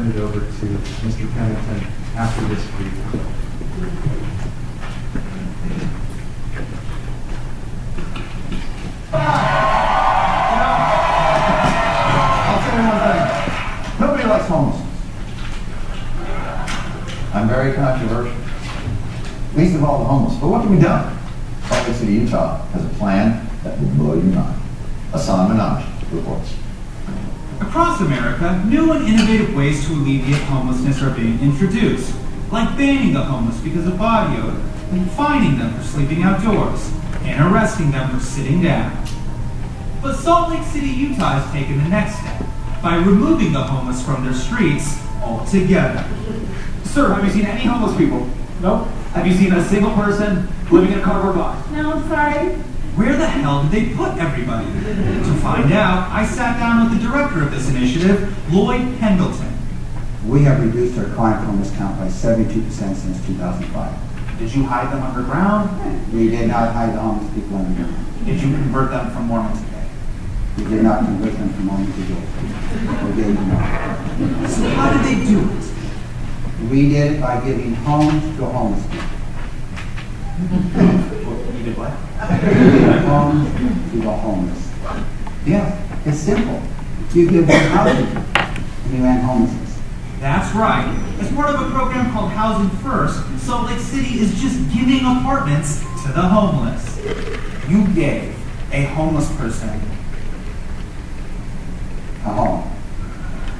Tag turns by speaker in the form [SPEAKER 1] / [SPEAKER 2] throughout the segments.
[SPEAKER 1] turn it over to Mr. Pendleton after this briefing.
[SPEAKER 2] I'll tell you one thing. Nobody likes homelessness. I'm very controversial. Least of all the homeless. But what can be done? Salt Lake City, Utah has a plan that will blow your mind. Hassan Minaj reports.
[SPEAKER 3] Across America, new and innovative ways to alleviate homelessness are being introduced, like banning the homeless because of body odor, and fining them for sleeping outdoors, and arresting them for sitting down. But Salt Lake City, Utah has taken the next step by removing the homeless from their streets altogether.
[SPEAKER 4] Sir, have you seen any homeless people? No? Have you seen a single person living in a cardboard box?
[SPEAKER 5] No, I'm sorry.
[SPEAKER 3] Where the hell did they put everybody? To find out, I sat down with the director of this initiative, Lloyd Pendleton.
[SPEAKER 6] We have reduced our chronic homeless count by 72% since 2005.
[SPEAKER 4] Did you hide them underground?
[SPEAKER 6] We did not hide the homeless people underground.
[SPEAKER 4] Did you convert them from Mormon to gay?
[SPEAKER 6] We did not convert them from Mormon to gay. Or gay to Mormon.
[SPEAKER 3] So how did they do it?
[SPEAKER 6] We did it by giving homes to homeless people.
[SPEAKER 4] You did what?
[SPEAKER 6] We give homes to the homeless. Yeah, it's simple. You give them housing and you end homelessness.
[SPEAKER 3] That's right. As part of a program called Housing First, Salt Lake City is just giving apartments to the homeless.
[SPEAKER 4] You gave a homeless person
[SPEAKER 6] A home.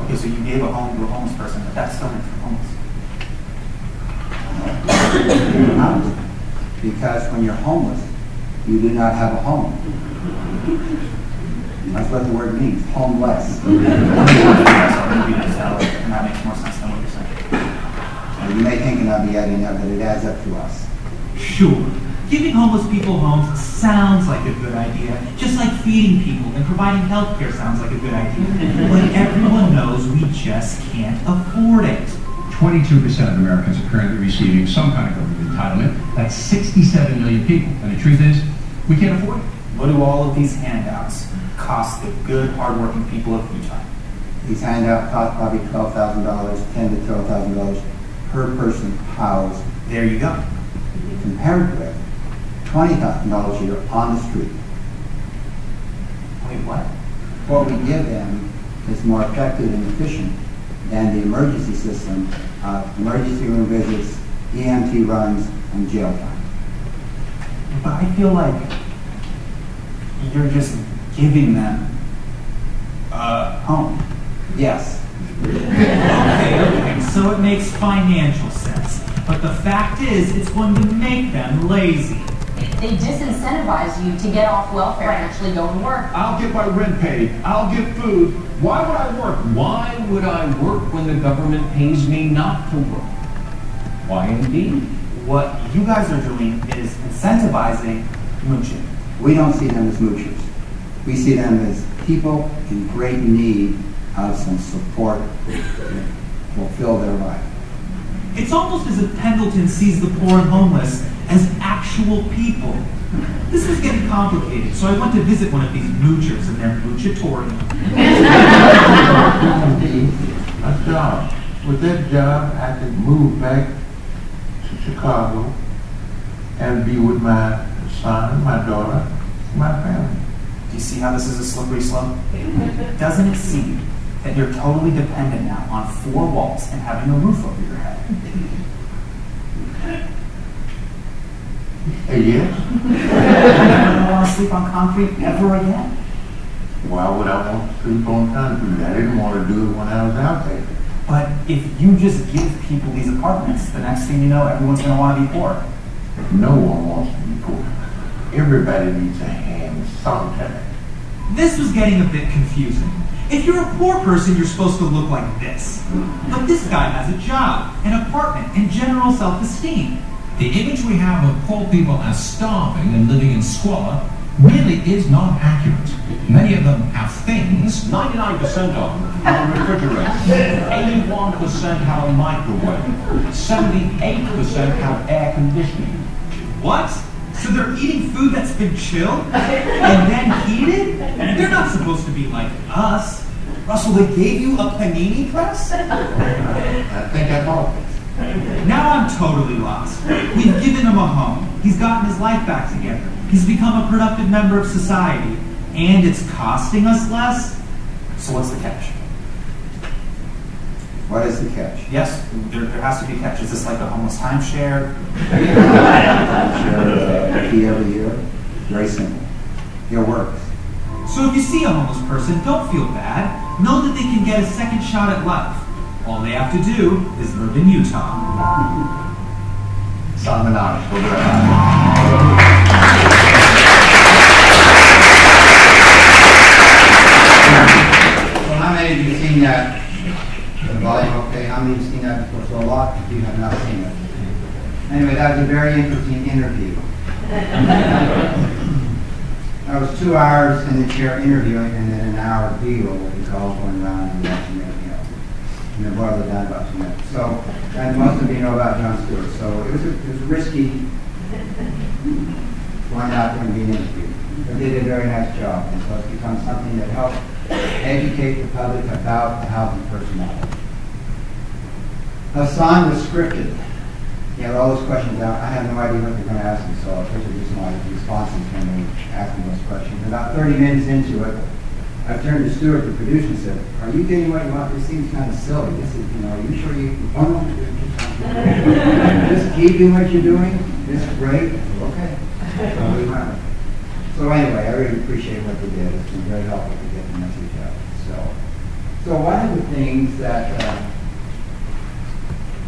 [SPEAKER 4] Okay, so you gave a home to a homeless person, but that's still not for homeless.
[SPEAKER 6] Because when you're homeless, you do not have a home. That's what the word means, homeless.
[SPEAKER 4] And that makes more sense than what you're saying.
[SPEAKER 6] You may think it not be adding up, but it adds up to us.
[SPEAKER 3] Sure, giving homeless people homes sounds like a good idea, just like feeding people and providing health care sounds like a good idea. But everyone knows we just can't afford it.
[SPEAKER 7] 22% of Americans are currently receiving some kind of government entitlement. That's 67 million people. And the truth is, we can't afford it.
[SPEAKER 4] What do all of these handouts cost the good, hardworking people of Utah?
[SPEAKER 6] These handouts cost probably $12,000, $10,000 to $12,000 per person housed.
[SPEAKER 4] There you go.
[SPEAKER 6] Compared with $20,000 a year on the street.
[SPEAKER 4] Wait, what?
[SPEAKER 6] What we give them is more effective and efficient than the emergency system, emergency room visits, EMT runs, and jail time.
[SPEAKER 4] But I feel like you're just giving them a home.
[SPEAKER 6] Yes.
[SPEAKER 3] Okay, so it makes financial sense. But the fact is, it's going to make them lazy.
[SPEAKER 5] They disincentivize you to get off welfare and actually go and work.
[SPEAKER 7] I'll get my rent paid. I'll get food. Why would I work?
[SPEAKER 8] Why would I work when the government pays me not to work? Why indeed?
[SPEAKER 4] What you guys are doing is incentivizing mooching.
[SPEAKER 6] We don't see them as moochers. We see them as people in great need of some support to fulfill their life.
[SPEAKER 3] It's almost as if Pendleton sees the poor and homeless as actual people. This was getting complicated, so I went to visit one of these moochers in their moochatorium.
[SPEAKER 9] A job. With that job, I could move back to Chicago and be with my son, my daughter, my family.
[SPEAKER 4] Do you see how this is a slippery slope? Doesn't it seem that you're totally dependent now on four walls and having a roof over your head?
[SPEAKER 9] Yes.
[SPEAKER 4] You don't want to sleep on concrete ever again?
[SPEAKER 9] Why would I want to sleep on concrete? I didn't want to do it when I was out there.
[SPEAKER 4] But if you just give people these apartments, the next thing you know, everyone's going to want to be poor.
[SPEAKER 9] No one wants to be poor. Everybody needs a hand sometime.
[SPEAKER 3] This was getting a bit confusing. If you're a poor person, you're supposed to look like this. But this guy has a job, an apartment, and general self-esteem.
[SPEAKER 7] The image we have of poor people as starving and living in squalor really is not accurate. Many of them have things.
[SPEAKER 8] 99% of them have a refrigerator, 81% have a microwave, 78% have air conditioning.
[SPEAKER 3] What? So they're eating food that's been chilled and then heated? They're not supposed to be like us. Russell, they gave you a panini press?
[SPEAKER 2] I think I bought this.
[SPEAKER 3] Now I'm totally lost. We've given him a home. He's gotten his life back together. He's become a productive member of society. And it's costing us less?
[SPEAKER 4] So what's the catch?
[SPEAKER 6] What is the catch?
[SPEAKER 4] Yes, there has to be a catch. Is this like a homeless timeshare?
[SPEAKER 6] Fee every year. Very simple. It works.
[SPEAKER 3] So if you see a homeless person, don't feel bad. Know that they can get a second shot at life. All they have to do is live in Utah.
[SPEAKER 2] Son of an we'll be right back.
[SPEAKER 6] So how many of you have seen that? The volume, okay, how many have seen that before? So a lot of you have not seen it. Anyway, that was a very interesting interview. I was 2 hours in the chair interviewing and then an hour deal with the calls going around and watching everything else. And then boiled it down about 2 minutes. So, and most of you know about John Stewart. So it was risky going out there and being interviewed. But they did a very nice job. And so it's become something that helps educate the public about the housing personality. Hassan was scripted. He had all those questions out. I had no idea what they were going to ask me, so I pictured just my responses when they asked me those questions. About 30 minutes into it, I turned to Stuart, the producer, and said, "Are you getting what you want? This seems kind of silly. This is, are you sure you just keep doing what you're doing? This is great." Okay. So we went. So anyway, I really appreciate what they did. It's been very helpful to get the message out. So one of the things that,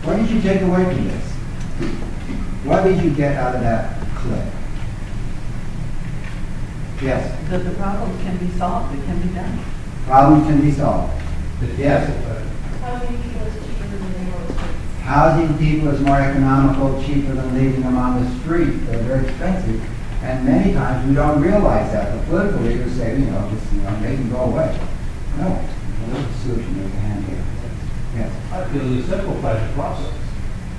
[SPEAKER 6] what did you take away from this? What did you get out of that clip? Yes?
[SPEAKER 10] That the problem can be solved, it can be done.
[SPEAKER 6] Problem can be solved. Yes?
[SPEAKER 11] Housing people is cheaper than living on the street.
[SPEAKER 6] Housing people is more economical, cheaper than leaving them on the street. They're very expensive. And many times we don't realize that. The political leaders say, just, they can go away. No. There's a solution there's a hand here. Yes?
[SPEAKER 9] I feel you simplified the process.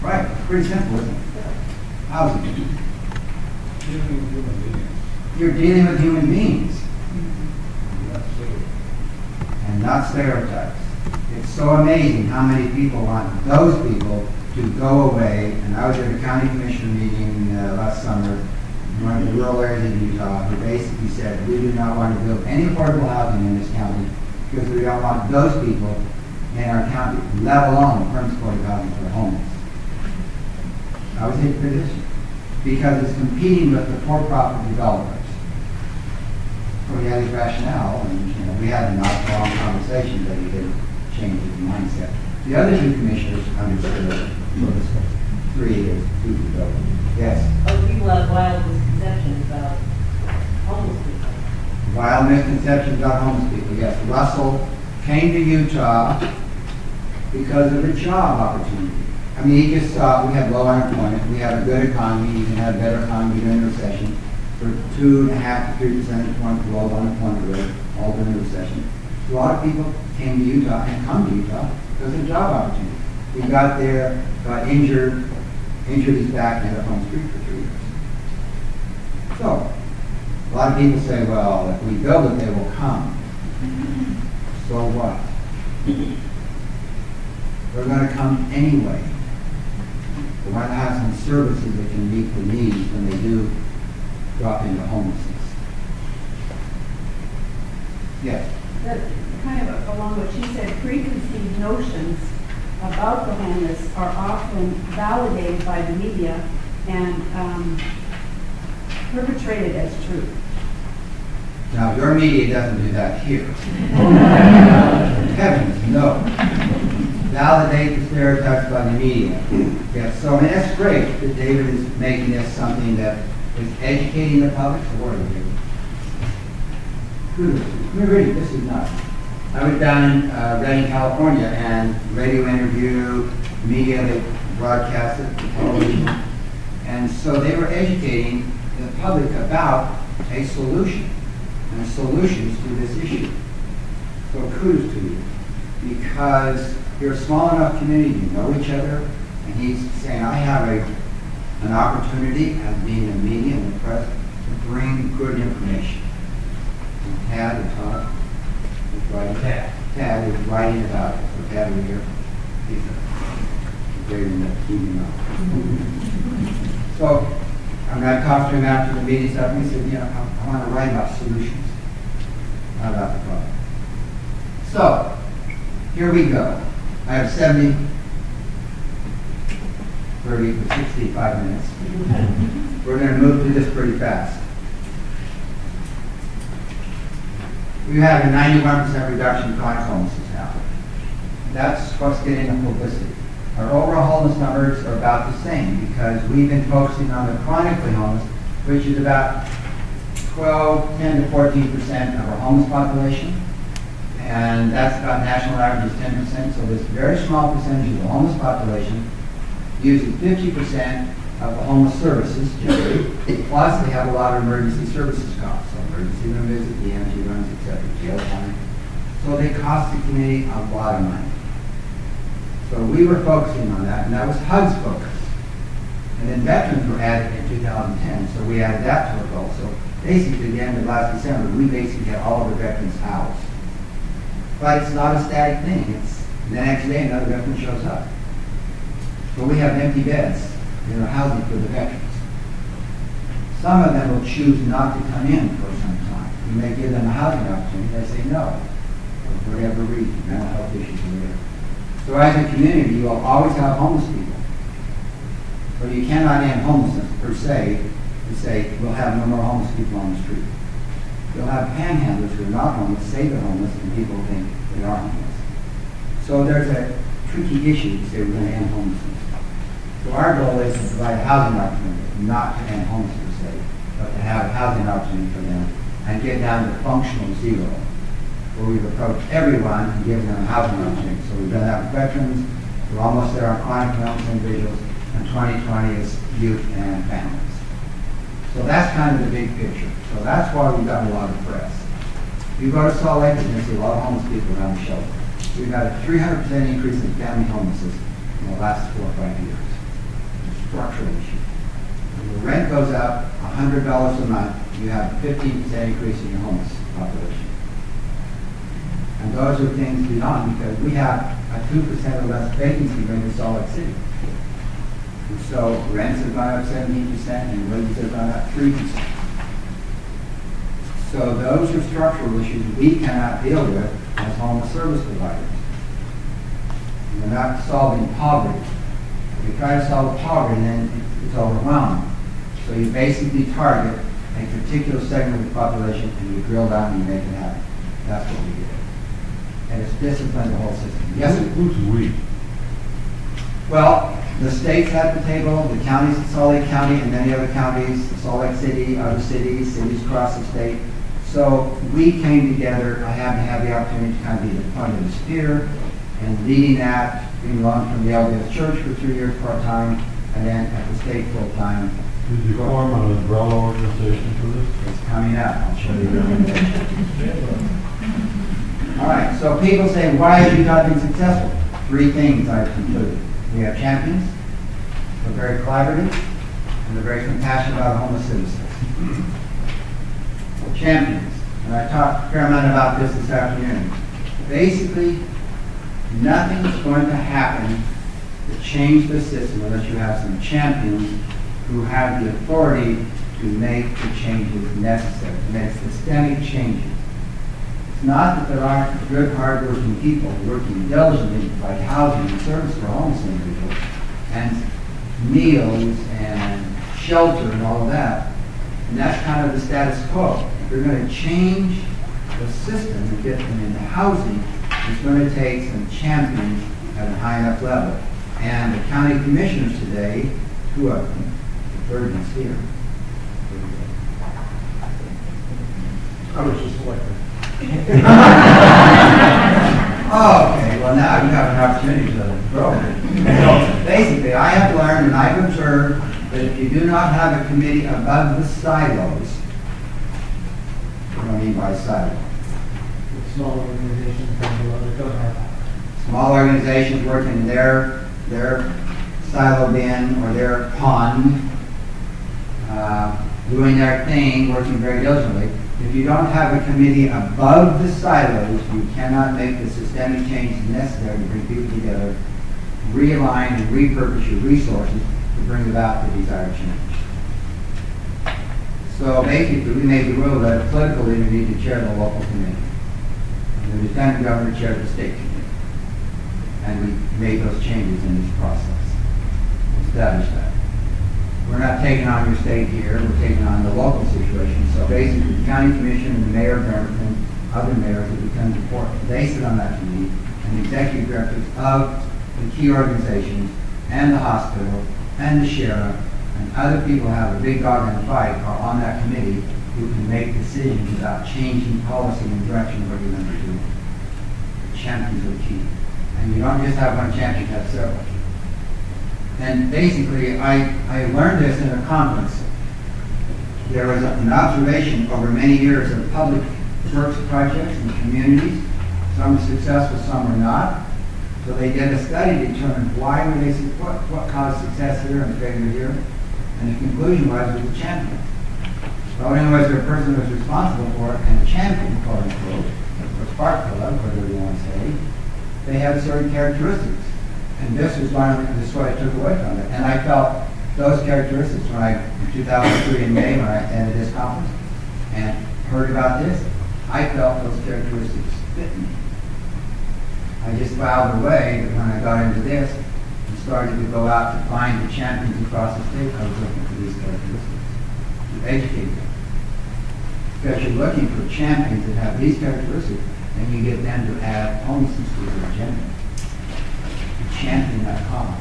[SPEAKER 6] Right. It's pretty simple, isn't it? Housing. You're dealing with human beings. And not stereotypes. It's so amazing how many people want those people to go away. And I was at a county commissioner meeting last summer in one of the rural areas of Utah who basically said, we do not want to build any affordable housing in this county because we don't want those people in our county, let alone permanent supportive housing for the homeless. I was in position because it's competing with the for-profit developers. So we had his rationale, and we had a not long conversation, but he did change his mindset. The other two commissioners understood it for this 3 years, 2 ago. Yes?
[SPEAKER 10] Oh, people have wild misconceptions about homeless people.
[SPEAKER 6] Wild misconceptions about homeless people, yes. Russell came to Utah because of a job opportunity. I mean, he just saw we had low unemployment, we had a good economy, we even had a better economy during the recession. For 2.5 to 3 percentage points below unemployment rate, all during the recession. So a lot of people came to Utah and come to Utah because of job opportunity. We got there, got injured his back, and ended up on the street for 3 years. So, a lot of people say, well, if we build it, they will come. So what? They're going to come anyway. They want to have some services that can meet the needs when they do drop into homelessness. Yes?
[SPEAKER 11] Kind of along what she said, preconceived notions about the homeless are often validated by the media and perpetrated as truth.
[SPEAKER 6] Now, your media doesn't do that here. Heavens, no. Validate the stereotypes by the media. Yes, so I mean, that's great that David is making this something that is educating the public. So what are we doing? Really, this is nuts. I was down in Redding, California, and radio interview, media, they broadcast it, television. And so they were educating the public about a solution and solutions to this issue. So kudos to you, because you're a small enough community, you know each other, and he's saying, I have an opportunity as being the media and the press to bring good information. And Tad and Todd is right at that. Tad is writing about it. So Tad, we're here. He's great in that TV now. So I'm going to talk to him after the meeting stuff, and he said, you know, I want to write about solutions, not about the problem. So here we go. I have 65 minutes. We're going to move through this pretty fast. We have a 91% reduction in chronic homelessness now. That's what's getting the publicity. Our overall homeless numbers are about the same because we've been focusing on the chronically homeless, which is about 10 to 14% of our homeless population. And that's about national average is 10%. So this very small percentage of the homeless population uses 50% of the homeless services generally. Plus they have a lot of emergency services costs. So emergency room visits, EMT runs, etc., jail time. So they cost the community a lot of money. So we were focusing on that, and that was HUD's focus. And then veterans were added in 2010, so we added that to our goal. So basically, at the end of last December, we basically had all of the veterans housed. But it's not a static thing. It's the next day another veteran shows up. So we have empty beds in our housing for the veterans. Some of them will choose not to come in for some time. We may give them a housing opportunity. They say no, for whatever reason, mental health issues or whatever. So as a community, you will always have homeless people. So you cannot end homelessness per se and say, we'll have no more homeless people on the street. You'll have panhandlers who are not homeless, say they're homeless, and people think they are homeless. So there's a tricky issue to say we're going to end homelessness. So our goal is to provide a housing opportunity, not to end homelessness per se, but to have a housing opportunity for them and get down to functional zero, where we've approached everyone and given them a housing opportunity. So we've done that with veterans, we're almost there on chronic homeless individuals, and 2020 is youth and families. So that's kind of the big picture. So that's why we've gotten a lot of press. If you go to Salt Lake, you're going to see a lot of homeless people around the shelter. We've had a 300% increase in family homelessness in the last 4 or 5 years. It's a structural issue. When the rent goes up $100 a month, you have a 15% increase in your homeless population. And those are things beyond, because we have a 2% or less vacancy rate in Salt Lake City. And so rents have gone up 17% and wages have gone up 3%. So those are structural issues we cannot deal with as homeless service providers. We're not solving poverty. If you try to solve poverty, then it's overwhelming. So you basically target a particular segment of the population and you drill down and you make it happen. That's what we did. And it's disciplined the whole system. Yes,
[SPEAKER 9] who's we?
[SPEAKER 6] Well, the state's at the table, the counties, Salt Lake County and many other counties, Salt Lake City, other cities across the state. So we came together. I happened to have the opportunity to kind of be the point of the spear and leading that, being along from the LDS Church for 3 years part-time, and then at the state full-time.
[SPEAKER 9] Did you form an umbrella organization for this?
[SPEAKER 6] It's coming up. I'll show you the organization. All right, so people say, why have you not been successful? 3 things I've concluded. We have champions, they're very collaborative, and they're very compassionate about homeless citizens. Champions, and I talked a fair amount about this afternoon. Basically, nothing's going to happen to change the system unless you have some champions who have the authority to make the changes necessary, to make systemic changes. It's not that there aren't good, hard-working people working diligently to provide housing and service for homeless individuals, and meals and shelter and all of that. And that's kind of the status quo. If you're going to change the system and get them into housing, it's going to take some champions at a high enough level. And the county commissioners today, 2 of them, the third one's here.
[SPEAKER 9] I was just elected.
[SPEAKER 6] Okay, well now you have an opportunity to grow. So basically, I have learned and I've observed that if you do not have a committee above the silos, what do I mean by silo?
[SPEAKER 1] Small organizations that don't have.
[SPEAKER 6] Small organizations working in their silo bin or their pond, doing their thing, working very diligently. If you don't have a committee above the silos, you cannot make the systemic changes necessary to bring people together, realign and repurpose your resources to bring about the desired change. So basically, we made the rule that a political leader needs to chair the local committee. And the lieutenant governor chaired the state committee. And we made those changes in this process. Established that. We're not taking on your state here, we're taking on the local situation. So basically, the county commission and the mayor of Bremerton, other mayors, it becomes important. They sit on that committee, and the executive directors of the key organizations, and the hospital, and the sheriff, and other people who have a big dog in the fight are on that committee who can make decisions about changing policy and direction of what you're going to do. The champions are key. And you don't just have one champion, you have several. And basically, I learned this in a conference. There was an observation over many years of public works projects in communities. Some were successful, some were not. So they did a study to determine why were they, what caused success here and failure here. And the conclusion was it was the champion. Not only was there a person who was responsible for it and a champion, quote unquote, or spark plug, whatever you want to say, they had certain characteristics. And this was what I took away from it. And I felt those characteristics when in 2003 in May, when I attended this conference and heard about this, I felt those characteristics fit me. I just filed away that when I got into this and started to go out to find the champions across the state, I was looking for these characteristics, to educate them. Because you're looking for champions that have these characteristics, and you get them to add homelessness to their agenda. Champion that cause.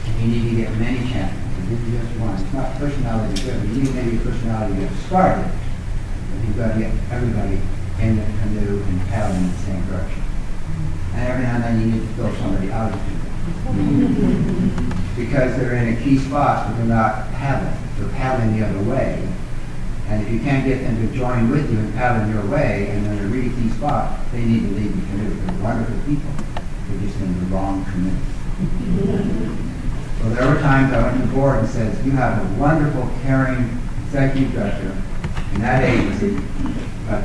[SPEAKER 6] And you need to get many champions. It isn't just one. It's not personality driven. You need maybe a personality to get started, but you've got to get everybody in the canoe and paddling in the same direction. And every now and then you need to throw somebody out of the canoe. Because they're in a key spot, but they're not paddling. They're paddling the other way. And if you can't get them to join with you and paddle your way, and they're in a really key spot, they need to leave the canoe. They're wonderful people. They're just in the wrong committee. So there were times I went to the board and said, you have a wonderful, caring executive director in that agency, but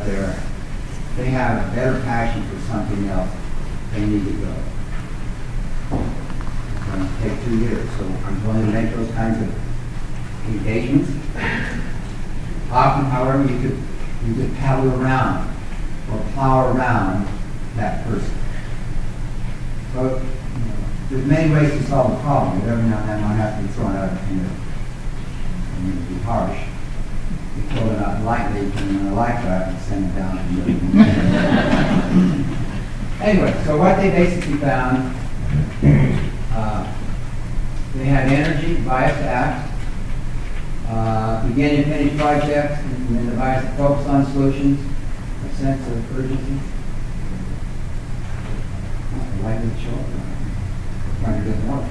[SPEAKER 6] they have a better passion for something else. They need to go. It's going to take 2 years, so I'm going to make those kinds of engagements. Often, however, you could paddle around or plow around that person. So there's many ways to solve the problem, but every now and then one has to be thrown out of the canoe. I mean, to be harsh. You throw it out lightly, you put them in a life raft and send them down. Anyway, so what they basically found, they had energy, bias to act, begin and finish projects, and then the bias to focus on solutions, a sense of urgency. Light in the show, trying to get more.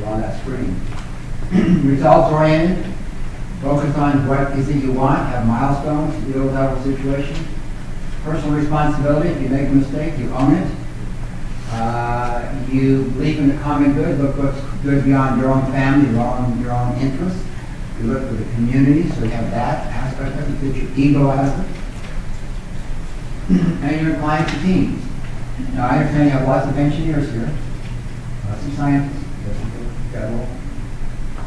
[SPEAKER 6] Go on that screen. Results oriented, focus on what is it you want, have milestones, deal with that situation. Personal responsibility, if you make a mistake, you own it. You believe in the common good, look what's good beyond your own family, your own interests. You look for the community, so you have that aspect of it, that your ego has it. And you're inclined to teams. Now, I understand you have lots of engineers here, lots of scientists,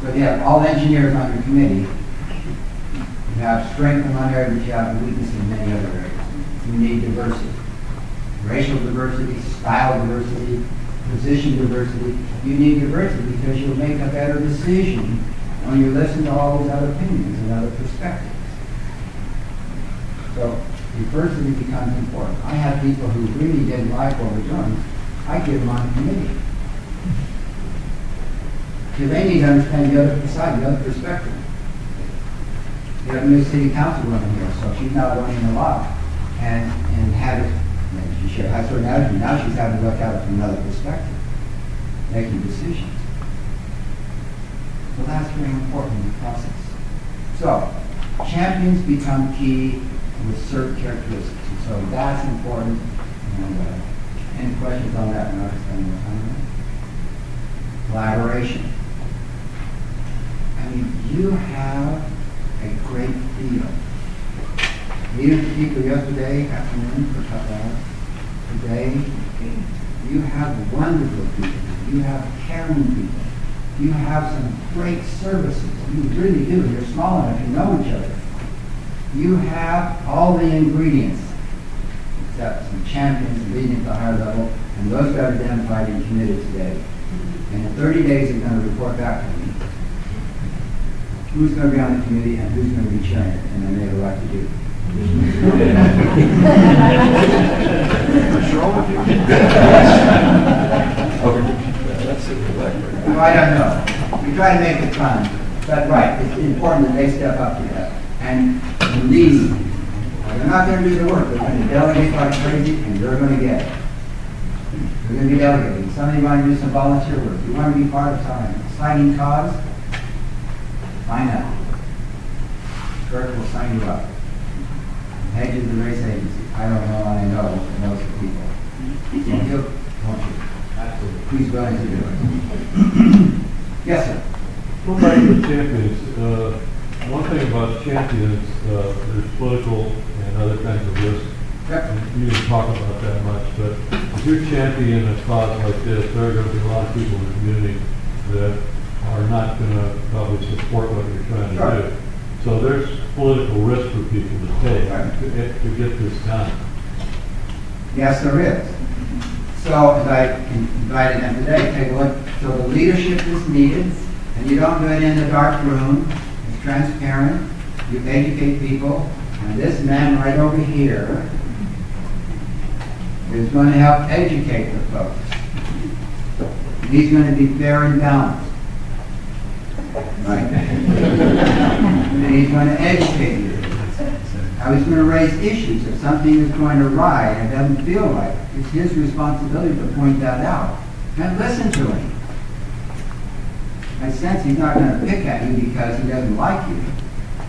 [SPEAKER 6] but you have all engineers on your committee. You have strength in one area, but you have weakness in many other areas. You need diversity. Racial diversity, style diversity, position diversity. You need diversity because you'll make a better decision when you listen to all those other opinions and other perspectives. So diversity becomes important. I have people who really didn't like what we're doing. I get them on the committee. Because they need to understand the other side, the other perspective. We have a new city councilwoman here, so she's now learning a lot. And had it, she has certain attitude. Now she's having to look at it from another perspective, making decisions. So that's very important in the process. So champions become key with certain characteristics. And so that's important. And any questions on that? When I spend more time on it? Collaboration. I mean, you have a great feel Meeting with the people yesterday afternoon for a couple hours. Today, you have wonderful people. You have caring people. You have some great services. You really do. You're small enough. You know each other. You have all the ingredients, except some champions leading at the higher level, and those got identified and committed today. And in 30 days, they're going to report back to me who's going to be on the committee and who's going to be chairing it, and then they have a lot to do. I don't know. We try to make it fun, but right, it's important that they step up to that and lead. They're not going to do the work. They're going to delegate like crazy, and they're going to get it. They're going to be delegating. Some of you want to do some volunteer work. You want to be part of some exciting cause? Find out. Kurt will sign you up. Head to the race agency. I don't know, I know most of the people. So he'll, won't you? Absolutely. He's willing to do it. Yes, sir.
[SPEAKER 12] Going back to the champions, one thing about champions, there's political and other kinds of risks.
[SPEAKER 6] Yep.
[SPEAKER 12] You didn't talk about that much, but if you're championing a cause like this, there are going to be a lot of people in the community that are not going to probably support what you're trying to do. So there's political risk for people to take to get this done.
[SPEAKER 6] Yes, there is. So as I invited them today, take a look. So the leadership is needed, and you don't do it in the dark room. It's transparent. You educate people. And this man right over here is going to help educate the folks. He's going to be fair and balanced. Right? And he's going to educate you. Now he's going to raise issues. If something is going to ride and doesn't feel right, it's his responsibility to point that out. And listen to him. I sense he's not going to pick at you because he doesn't like you.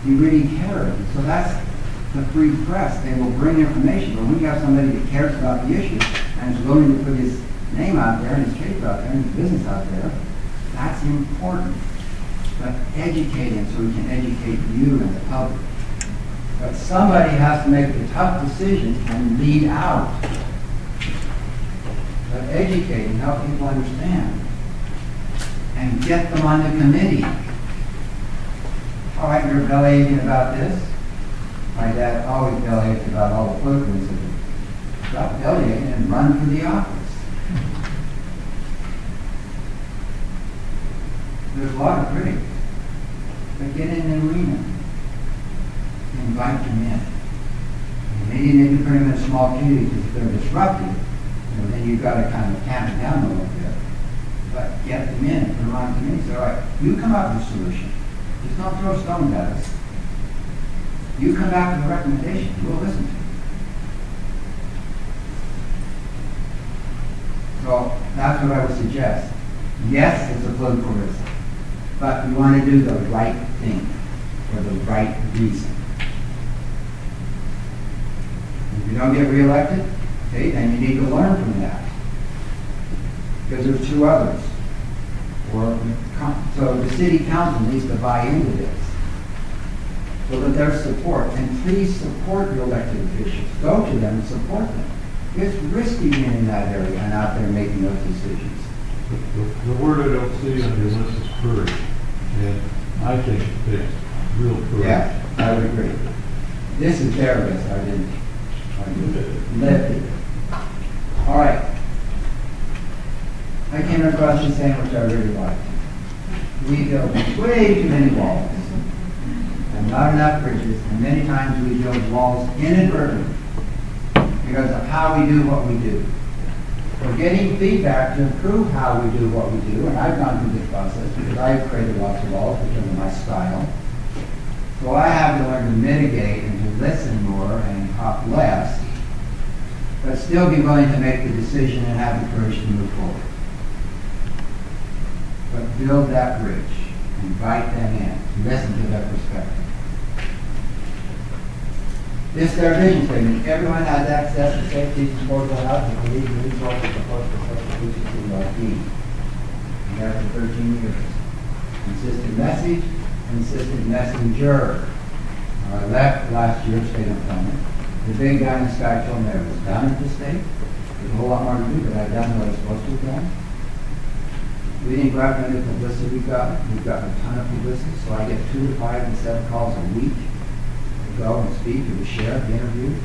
[SPEAKER 6] He really cares. So that's the free press. They will bring information. But when you have somebody that cares about the issue and is willing to put his name out there and his case out there and his business out there, that's important. But educate him so he can educate you and the public. But somebody has to make the tough decisions and lead out. But educate and help people understand. And get them on the committee. All right, you're bellyaching about this. My dad always bellyached about all the political issues. Stop bellyaching and run for the office. There's a lot of critics. But get in the arena. Invite them in. And maybe you put them in a small community because if they're disruptive, then you've got to kind of tamp it down a little bit. But get them in and put them on committee. So, all right, you come up with a solution. Just don't throw stones at us. You come back with a recommendation. We'll listen to it. So that's what I would suggest. Yes, it's a political risk. But we want to do the right thing for the right reason. If you don't get reelected, okay, then you need to learn from that. Because there's two others. So the city council needs to buy into this. So that there's support. And please support your elected officials. Go to them and support them. It's risky being in that area and out there making those decisions.
[SPEAKER 12] The word I don't see on your list is courage. And I think it takes real courage.
[SPEAKER 6] Yeah, I would agree. This is their list. I didn't live it. All right. I came across this saying which I really liked. We build way too many walls and not enough bridges, and many times we build walls inadvertently because of how we do what we do. We're getting feedback to improve how we do what we do, and I've gone through this process because I've created lots of walls because of my style. So I have to learn to mitigate and to listen more and talk less, but still be willing to make the decision and have the courage to move forward. But build that bridge, invite them in, listen to their perspective. This is their vision statement. Everyone has access to safety, supportable housing, and legal resources support for social issues in our team. And there for 13 years. Consistent message, consistent messenger. I left last year, state employment. The big guy in the sky told me I was done at the state. There's a whole lot more to do, but I've done what I was supposed to have done. We didn't go after any publicity we've got. We've got a ton of publicity, so I get 2 to 5 and 7 calls a week to go and speak or to share, to interview.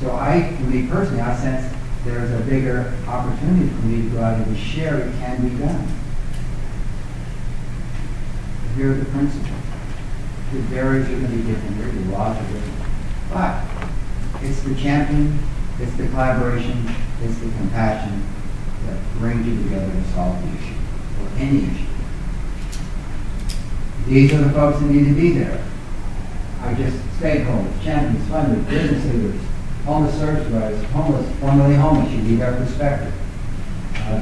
[SPEAKER 6] So for me personally, I sense there's a bigger opportunity for me to go out and share it can be done. Here are the principles. The barriers are going to be different here, the laws are different. But it's the champion, it's the collaboration, it's the compassion that brings you together to solve the issue, or any issue. These are the folks that need to be there. Stakeholders, champions, funders, business leaders, homeless service providers, formerly homeless, should be their perspective.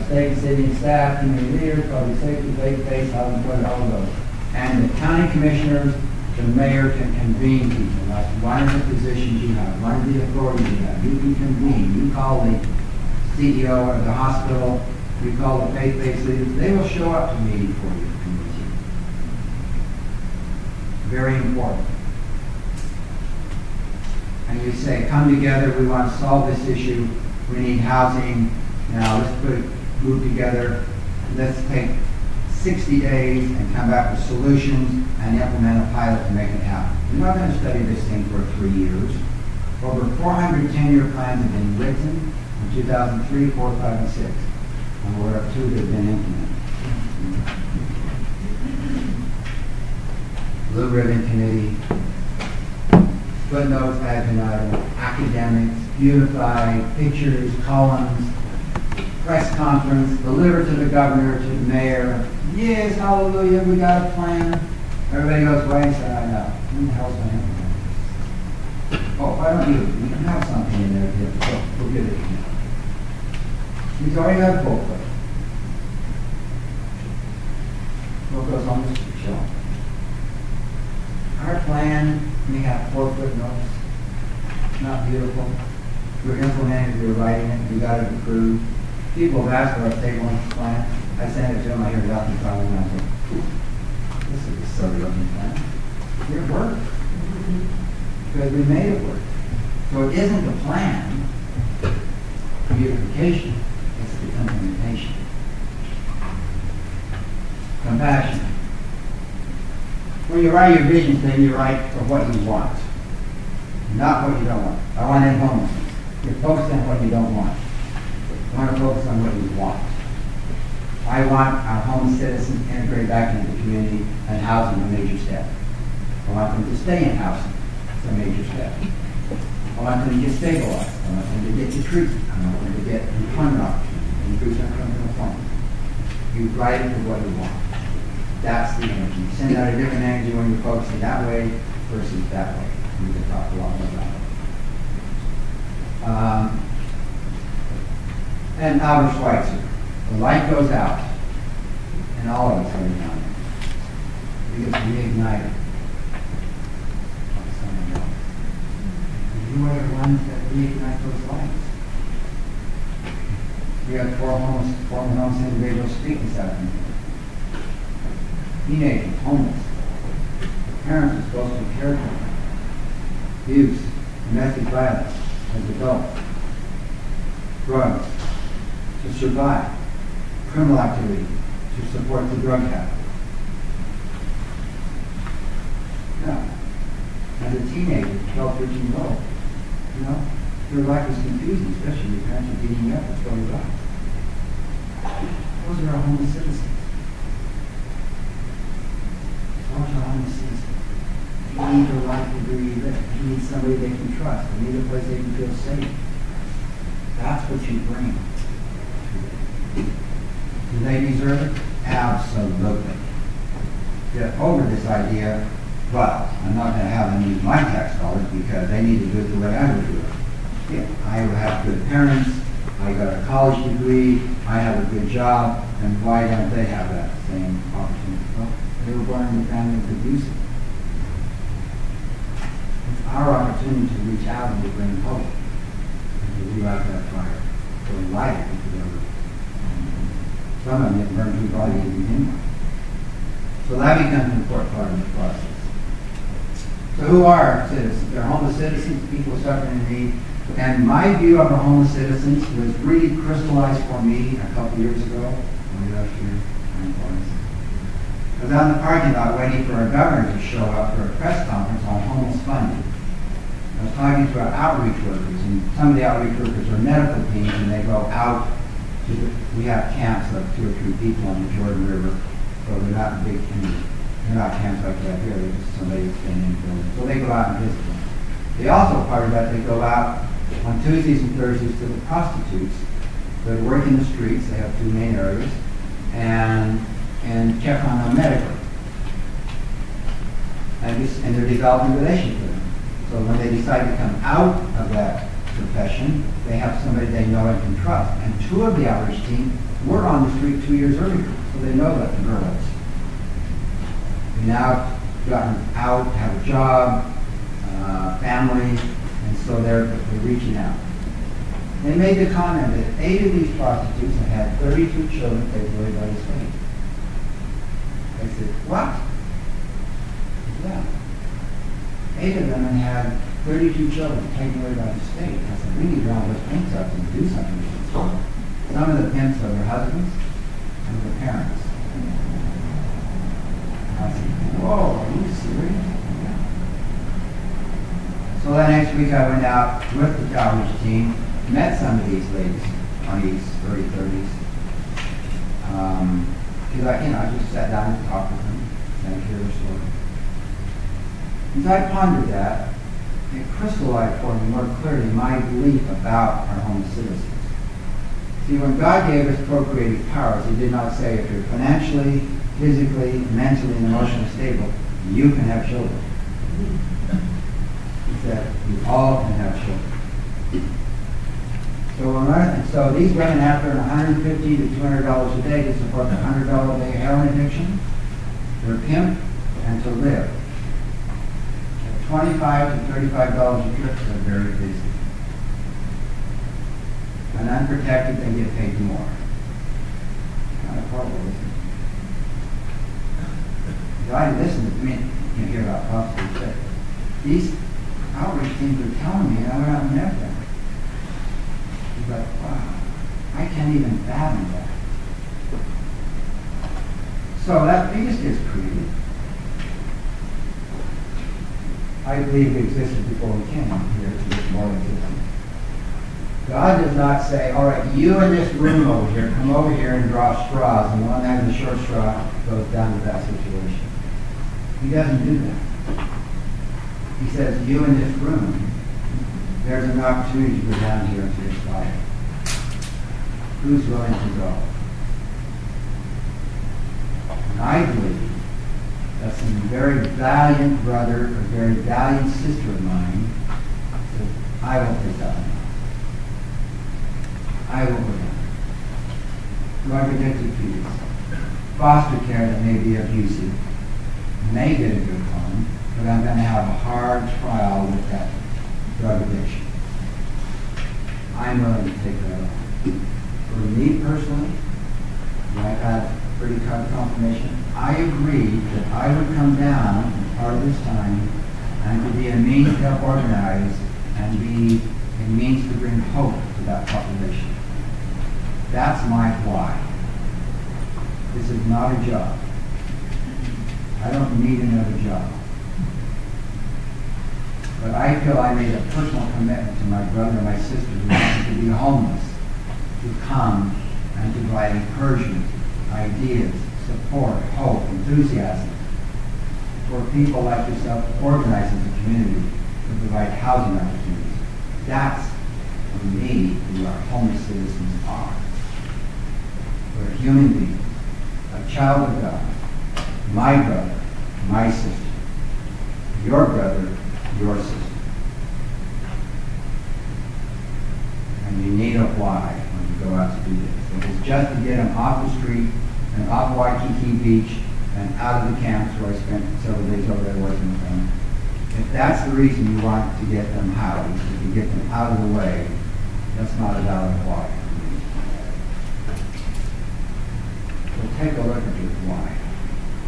[SPEAKER 6] State, city, and staff, community leaders, public safety, faith-based, housing, all of those. And the county commissioners, the mayor can convene people. Like one of the positions you have, one of the authorities you have. You can convene. You call the CEO of the hospital. You call the faith-based leaders. They will show up to meeting for you. Very important. And you say, come together. We want to solve this issue. We need housing. Now let's put a group together. Let's take 60 days and come back with solutions and implement a pilot to make it happen. We're not going to study this thing for 3 years. Over 400 10-year plans have been written in 2003, 4, 5, and 6. And we're up 2 that have been implemented. Blue Ribbon Committee, footnotes, adjunct, academics, unified, pictures, columns, press conference, delivered to the governor, to the mayor. Yes, hallelujah, we got a plan. Everybody goes away and says, I know. Who the hell's going to implement this? Oh, why don't you? We can have something in there. We'll get it in there. He's already got a full plate. What goes on this show? Our plan, we have 4 footnotes. Not beautiful. We're implementing it, we're writing it, we got it approved. People have asked for a state launch plan. I sent it to them, I hear nothing from them, and I said, this is a silly looking plan. It worked. Because we made it work. So it isn't the plan, beautification, it's the implementation. Compassion. When you write your vision thing, you write for what you want, not what you don't want. I want to end homelessness. You're focused on what you don't want. I want to focus on what you want. I want our homeless citizens integrated back into the community, and housing a major step. I want them to stay in housing. It's a major step. I want them to get stabilized. I want them to get to treatment. I want them to get employment opportunities, increase their employment. You write it for what you want. That's the energy. You send out a different energy when you're focusing that way versus that way. We can talk a lot more about it. And Albert Schweitzer. The light goes out, and all of us are young. We get reignited by something else. And you are the ones that reignite those lights. We have 4 homeless individuals speaking this afternoon. Teenagers, homeless. Parents are supposed to be cared for. Abuse, domestic violence as adults. Drugs to survive. Criminal activity to support the drug habit. Now, as a teenager, 12, 13 years old, your life is confusing, especially your parents are beating you up and throwing you out. Those are our homeless citizens. Those are our homeless citizens. They need a life to breathe. They need somebody they can trust. They need a place they can feel safe. That's what you bring. Do they deserve it? Absolutely. Get over this idea, but I'm not going to have them use my tax dollars because they need to do it the way I would do it. Yeah, I have good parents, I got a college degree, I have a good job, and why don't they have that same opportunity? Well, they were born in a family of abusive. It's our opportunity to reach out and to bring hope and to relight that fire, to light it into the earth. Some of them get burned too body to begin with. So that becomes an important part of the process. So who are citizens? They're homeless citizens, people suffering in need. And my view of our homeless citizens was really crystallized for me a couple years ago. Last year, I was out in the parking lot waiting for a governor to show up for a press conference on homeless funding. I was talking to our outreach workers, and some of the outreach workers are medical teams, and they go out to we have camps of 2 or 3 people on the Jordan River, so they're not big communities. They're not camps like that here, they're just somebody that's been in the building. So they go out and visit them. They also, part of that, they go out on Tuesdays and Thursdays to the prostitutes that work in the streets. They have 2 main areas, and check on them medically. And they're developing relations with them. So when they decide to come out of that profession, they have somebody they know and can trust. And 2 of the outreach team were on the street 2 years earlier, so they know that the girls. They've now gotten out, have a job, family, and so they're reaching out. They made the comment that 8 of these prostitutes had 32 children taken away by the state. I said, what? Yeah. 8 of them had 32 children taken away by the state. I said, we need to round those pimps up and do something with this. Some of the pimps are their husbands and their parents. And I said, whoa, are you serious? Yeah. So that next week I went out with the outreach team, met some of these ladies, 20s, early 30s. Because I just sat down and talked with them and hear their story. As I pondered that, it crystallized for me more clearly my belief about our homeless citizens. See, when God gave us procreative powers, He did not say if you're financially, physically, mentally, and emotionally stable, you can have children. He said, you all can have children. So these women have to earn $150 to $200 a day to support the $100 a day heroin addiction, their pimp, and to live. At $25 to $35 a trip, they're very busy. And unprotected, they get paid more. Kind of horrible, isn't it? I listened to me, you hear about prostitutes. These outreach teams are telling me, and I went out and met them. He's like, wow, I can't even fathom that. So that fetus gets created. I believe it existed before we came here to this morning system. God does not say, all right, you in this room over here, come over here and draw straws, and the one that has a short straw goes down to that situation. He doesn't do that. He says, you in this room, there's an opportunity to go down here into this fire. Who's willing to go? And I believe that some very valiant brother or very valiant sister of mine said, I will take that one. I will go down. Drug addicted people, foster care that may be abusive, may get a good home, but I'm going to have a hard trial with that drug addiction. I'm willing to take that on. For me personally, I've had pretty confirmation. I agreed that I would come down part of this time and to be a means to help organize and be a means to bring hope to that population. That's my why. This is not a job. I don't need another job. But I feel I made a personal commitment to my brother and my sister who wanted to be homeless, to come and to provide encouragement, ideas, support, hope, enthusiasm for people like yourself to organize as a community to provide housing opportunities. That's, for me, who our homeless citizens are. We're human beings, a child of God, my brother, my sister, your brother, your sister. And you need a why when you go out to do this. If it's just to get them off the street and off Waikiki Beach and out of the camps where I spent several days over there working with them, if that's the reason you want to get them housed, to get them out of the way, that's not a valid why. So take a look at your why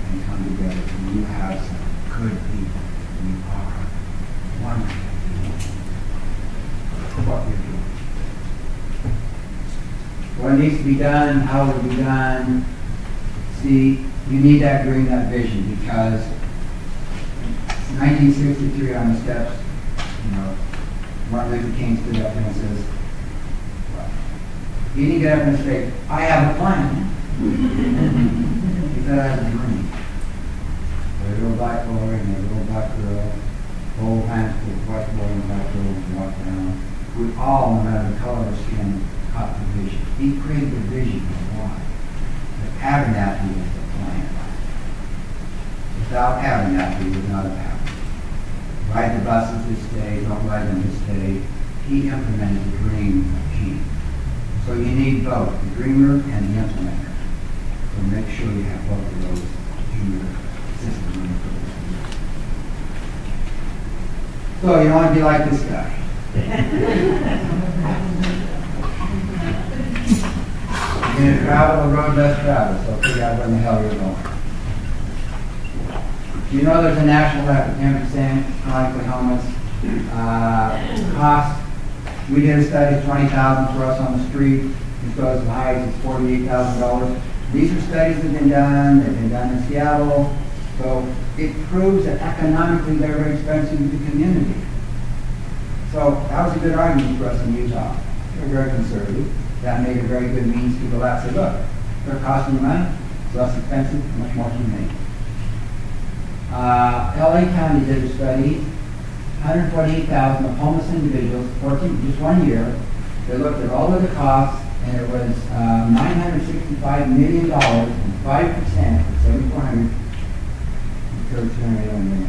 [SPEAKER 6] and come together and you have some good people. you are wonderful. What you're doing. What needs to be done, how will it be done? See, you need that green, that vision, because 1963 on the steps, you know, Martin Luther King stood up and says, well, he didn't get up and say, I have a plan. He said, I have a dream. A little black boy and a little black girl, old hands with a white boy and black girl and walk down. We all, no matter the color of our skin, caught the vision. He created the vision of why. But having that, he was the plan. Without having that, he would not have happened. Ride the buses this day, don't ride them this day. He implemented the dream of King. So you need both, the dreamer and the implementer. So make sure you have both of those in your system. So you don't want to be like this guy. You're going to travel the road less traveled, so figure out where the hell you're going. You know there's a national epidemic saying chronically homeless. Cost, we did a study of $20,000 for us on the street. It goes as high as $48,000. These are studies that have been done. They've been done in Seattle. So it proves that economically they're very expensive to the community. So that was a good argument for us in Utah. They're very conservative. That made a very good means to go out and say, look, they're costing you money. It's less expensive, much more humane. LA County did a study, 148,000 of homeless individuals, 14, just 1 year. They looked at all of the costs, and it was $965 million, and 5% of 7,400 incurred $281 million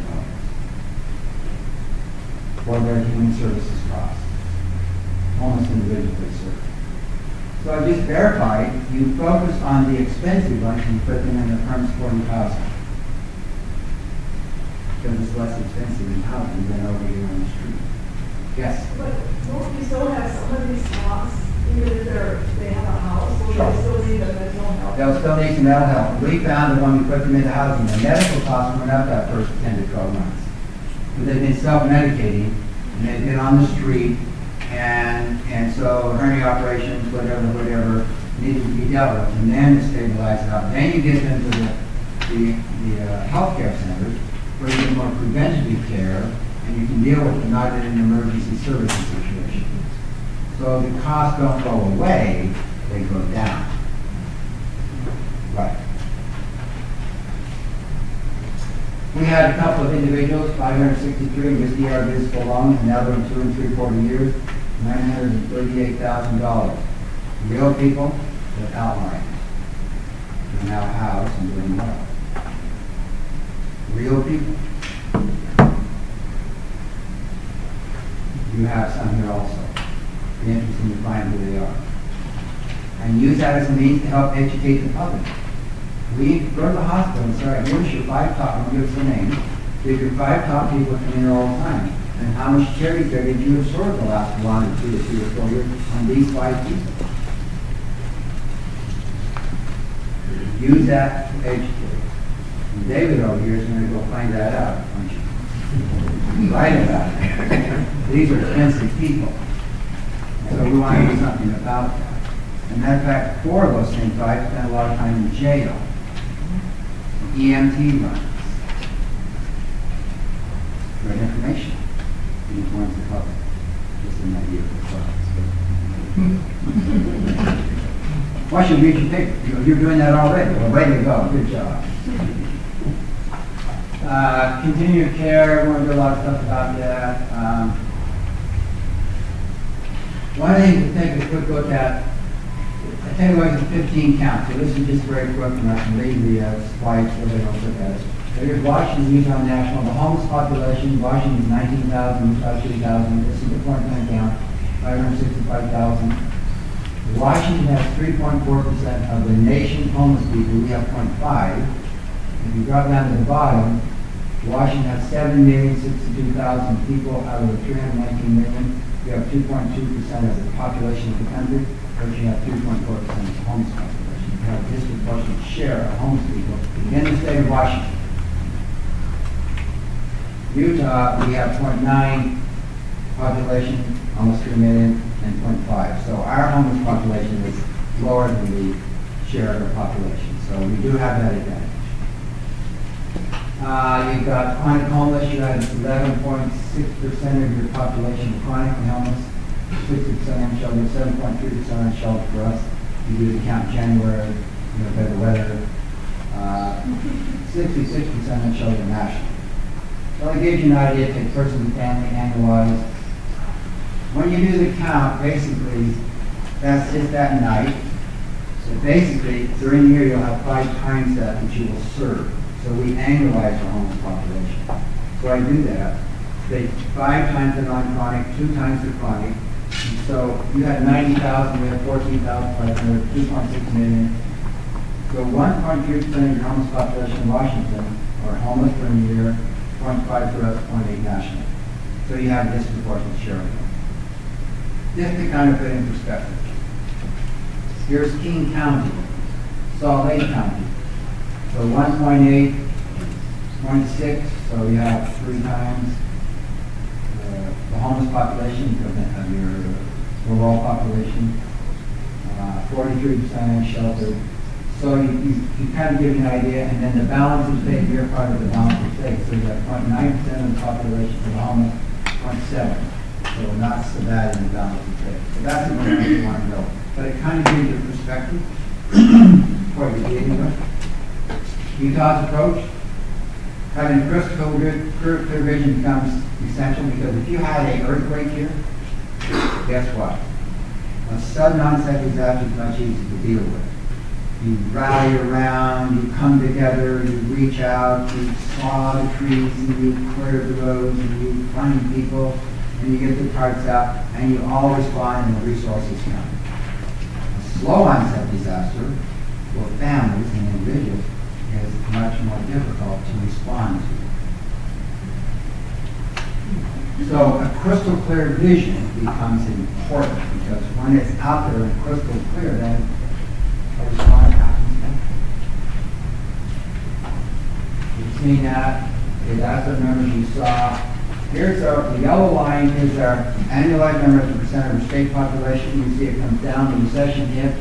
[SPEAKER 6] for their human services costs. Homeless individuals they serve. So I just verified, you focus on the expensive ones and put them in the permanent supporting housing. Because it's less expensive in housing than over here on the street. Yes?
[SPEAKER 11] But don't we still have some of these costs, even if they have a house, or
[SPEAKER 6] Sure.
[SPEAKER 11] they still need the mental health?
[SPEAKER 6] They'll still need some mental health. We found that when we put them into housing, the medical costs went up that first 10 to 12 months. But they've been self-medicating, and they've been on the street, and so hernia operations, whatever, needed to be dealt with, and then to stabilize it up. Then you get them to the healthcare centers, where you get more preventative care, and you can deal with them not in an emergency services situation. So the costs don't go away, they go down. Right. We had a couple of individuals, 563 with DR alone, another one 2 3/4 years, $938,000. Real people that outlined. They're now housed and doing well. Real people. You have some here also. Be interesting to find who they are. And use that as a means to help educate the public. We go to the hospital and say, all right, here's your 5 top, I'm going to give us the name. Here's your 5 top people come in here all the time. And how much charity care did you absorb the last 1 or 2 or 3 or 4 years on these 5 people? Use that to educate. And David over here is going to go find that out, aren't you? Write about it. These are expensive people. So we want to do something about that. As a matter of fact, 4 of those same 5 spent a lot of time in jail. EMT runs. Great information. It informs the public. Just an idea for the class. Why should you read your paper? You're doing that already. Well, way to go. Good job. Continued care. We're going to do a lot of stuff about that. One thing to take a quick look at, I tell you what, it's 15 counts. So this is just very quick, and I can read the slides so they don't look at it. Here's Washington, Utah National. The homeless population, Washington is 19,000, Utah 3,000. This is the point time count, 565,000. Washington has 3.4% of the nation's homeless people. We have 0.5. If you drop down to the bottom, Washington has 7,062,000 people out of the 319 million. You have 2.2% of the population of the country, but you have 3.4% of the homeless population. You have a disproportionate share of homeless people in the state of Washington. Utah, we have 0.9 population, almost 3 million, and 0.5. So our homeless population is lower than the share of our population. So we do have that advantage. You've got chronic homeless, you had 11.6% of your population chronically homeless, 60% unsheltered, 7.3% unsheltered for us. You do the count January, better weather, 66% unsheltered nationally. So that gives you an idea, take person and family, annualized. When you do the count, basically, that's just that night. So basically, during the year, you'll have 5 times that which you will serve. So we annualize the homeless population. So I do that. Take 5 times the non-chronic, 2 times the chronic. And so you had 90,000, we have 14,500, 2.6 million. So 1.3% of your homeless population in Washington are homeless during the year, 0.5 for us, 0.8 nationally. So you have a disproportionate share of them. Just to kind of put in perspective. Here's King County, Salt Lake County. So 1.8, 0.6, so you have 3 times the homeless population of your overall population. 43% unsheltered. So you kind of give you an idea, and then the balance of state, you're part of the balance of state. So you have 0.9% of the population of the homeless, 0.7. So not so bad in the balance of state. So that's the one you want to know. But it kind of gives you a perspective for what you're dealing with. Utah's approach, having crystal clear vision becomes essential because if you had an earthquake here, guess what? A sudden onset disaster is much easier to deal with. You rally around, you come together, you reach out, you saw the trees, and you clear the roads, and you find people, and you get the parts out, and you all respond and the resources come. A slow onset disaster for families and individuals is much more difficult to respond to. So a crystal clear vision becomes important because when it's out there and crystal clear, then a response happens. You've seen that. Okay, that's the numbers you saw. Here's the yellow line is our annualized number as a percent of our state population. You see it comes down, the recession hit.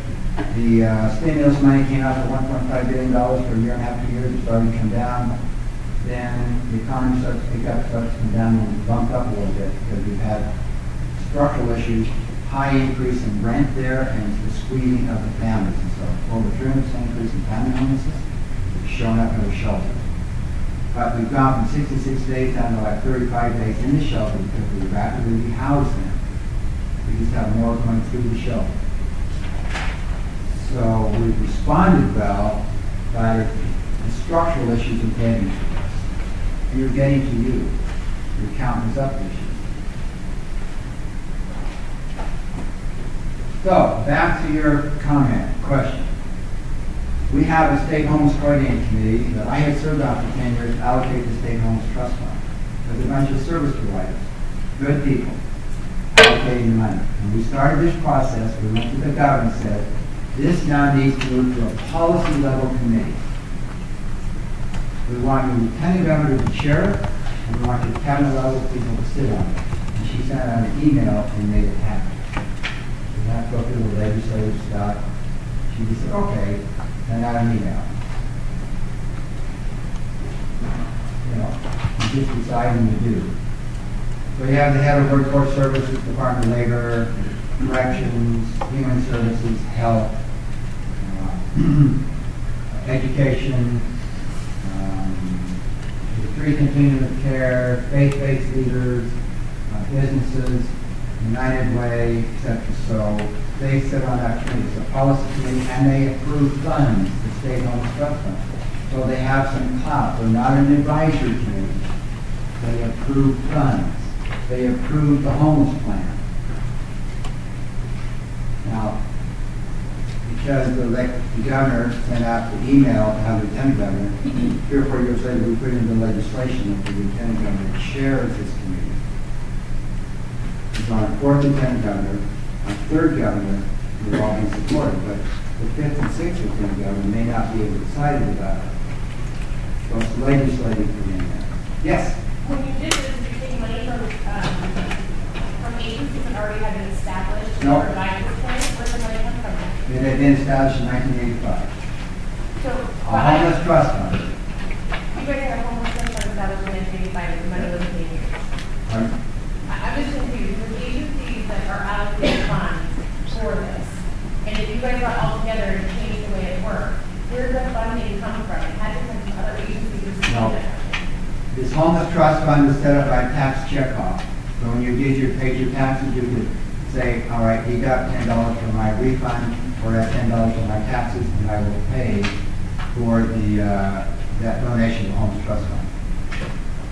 [SPEAKER 6] The stimulus money came out at $1.5 billion for a year and a half, 2 years. It started to come down. Then the economy starts to pick up, starts to come down and bump up a little bit because we've had structural issues, high increase in rent there, and the squeezing of the families. And so over 300% increase in family homelessness. It's shown up in the shelters. But we've gone from 66 days down to like 35 days in the shelter because we rapidly rehouse them. We just have more going through the shelter. So we've responded well, but the structural issues are getting to us. And you're getting to you. Your countless up issues. So, back to your comment, question. We have a state homeless coordinating committee that I had served on for 10 years to allocate the state homeless trust fund. There's a bunch of service providers, good people, allocating money. When we started this process, we went to the government and said, this now needs to move to a policy level committee. We want your lieutenant governor to chair it, and we want your cabinet level people to sit on it. And she sent out an email and made it happen. We have to go through the legislative stuff. She just said, okay, send out an email. You just decide when you do. So you have the head of workforce services, Department of Labor, corrections, human services, health, education, the 3 continuum of care, faith-based leaders, businesses, United Way, etc. So they sit on that committee. It's a policy committee, and they approve funds, the state homeless trust fund. So they have some clout. They're not an advisory committee. They approve funds. They approve the homeless plan. Now, because the governor sent out the email to have the lieutenant governor, 3 or 4 years later we put into legislation that the lieutenant governor chairs this committee. It's on a 4th lieutenant governor, a 3rd governor who will all be supported, but the 5th and 6th lieutenant governor may not be as excited about it. So it's legislative for them. Yes?
[SPEAKER 13] When you did this, did you take money from agencies that already had been established to
[SPEAKER 6] No.
[SPEAKER 13] provide this plan? Where did the money come from?
[SPEAKER 6] It had been established in 1985.
[SPEAKER 13] So,
[SPEAKER 6] A homeless trust fund.
[SPEAKER 13] you guys had a homelessness fund established in 1985, and the money wasn't being used.
[SPEAKER 6] Pardon?
[SPEAKER 13] I'm just confused. There's agencies that are allocated funds for this. And if you guys got all together and changed the way it worked, where did the funding come from? It had to come from other agencies or
[SPEAKER 6] No.
[SPEAKER 13] something.
[SPEAKER 6] This homeless trust fund was set up by tax checkoff. So when you paid your taxes, you could say, all right, you got $10 for my refund, or that $10 for my taxes, and I will pay for that donation to the homeless trust fund.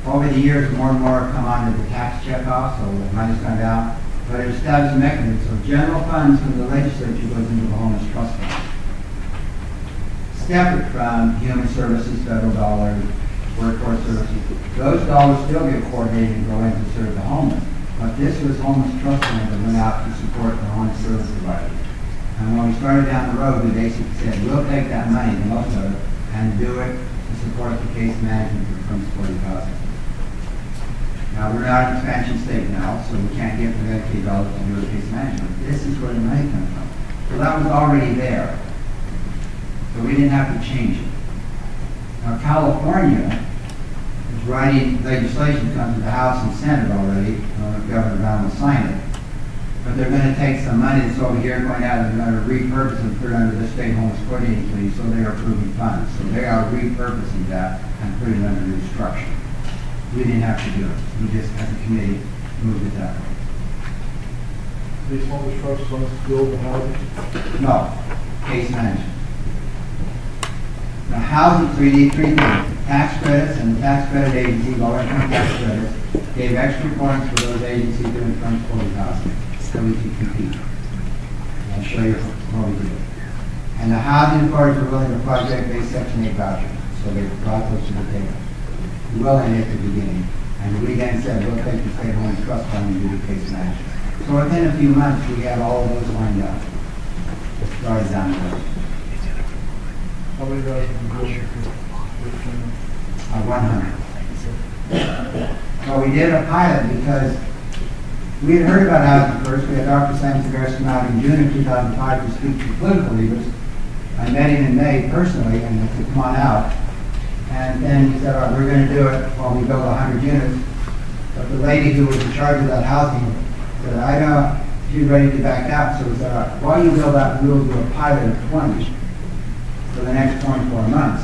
[SPEAKER 6] Over the years, more and more have come onto the tax checkoff, so the money's gone down. But it established a mechanism, so general funds from the legislature goes into the homeless trust fund. Separate from human services, federal dollars, workforce services, those dollars still get coordinated and go in to serve the homeless. But this was homeless trust fund that went out to support the homeless service providers. And when we started down the road, we basically said, we'll take that money, the most of it, and do it to support the case management for supportive housing. Now, we're not an expansion state now, so we can't get the Medicaid dollars to do the case management. This is where the money comes from. So that was already there. So we didn't have to change it. Now, California is writing legislation, comes to the House and Senate already. I don't know if Governor Brown will sign it. But they're going to take some money that's over here going out and they're going to repurpose and put it under the state homeless coordinating committee, so they are approving funds. So they are repurposing that and putting it under new structure. We didn't have to do it. We just, as a committee, moved it that way.
[SPEAKER 12] These homeless trust funds build the housing?
[SPEAKER 6] No. Case management. Now, housing, we need three things. Tax credits, and the tax credit agency, low income tax credits, gave extra points for those agencies doing front supportive housing, so we could compete. And I'll show you how we do it. And the housing authorities were willing to project-based Section 8 vouchers, so they brought those to the table. Willing at the beginning, and we then said, we'll take the state homeless trust fund and do the case management. So within a few months, we had all of those lined up. Started down the road.
[SPEAKER 12] How many guys have you built?
[SPEAKER 6] 100. So we did a pilot because we had heard about housing first. We had Dr. Sam Severus come out in June of 2005 to speak to political leaders. I met him in May personally, and he said, come on out. And then he said, all right, we're going to do it while we build 100 units. But the lady who was in charge of that housing said, I know she's ready to back out. So we said, all right, while you build that, we'll do a pilot of 20 for the next 24 months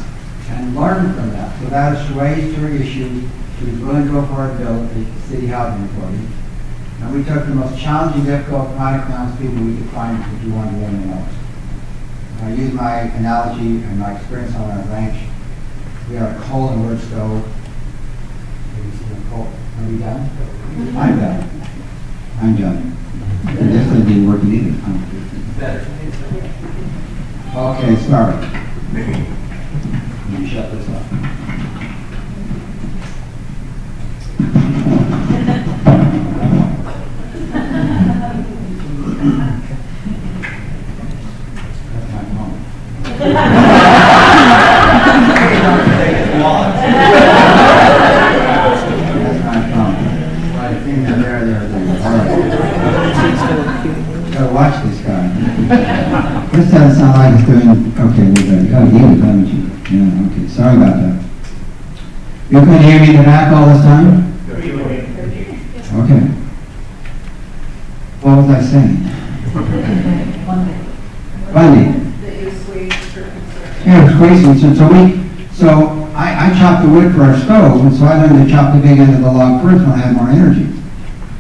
[SPEAKER 6] and learn from that. So that assuaged her issue. She was willing to go for it, build the city housing authority. And we took the most challenging, difficult, chronic townspeople we could find if we wanted to win the most. I use my analogy and my experience on our ranch. We have a coal and wood stove. Have you seen a coal? Are we done? I'm done. I'm done. And this one didn't work either. Okay, sorry. Let me shut this off. That's my phone. That's my phone. Right, finger there. All right. Gotta watch this guy. This doesn't sound like it's doing. Okay, we're good. You gotta hear it, haven't you? Yeah. Okay. Sorry about that. You couldn't hear me in the back all this time? Okay. What was I saying? Funding. Yeah, it's crazy. So I chopped the wood for our stove, and so I learned to chop the big end of the log first when I had more energy.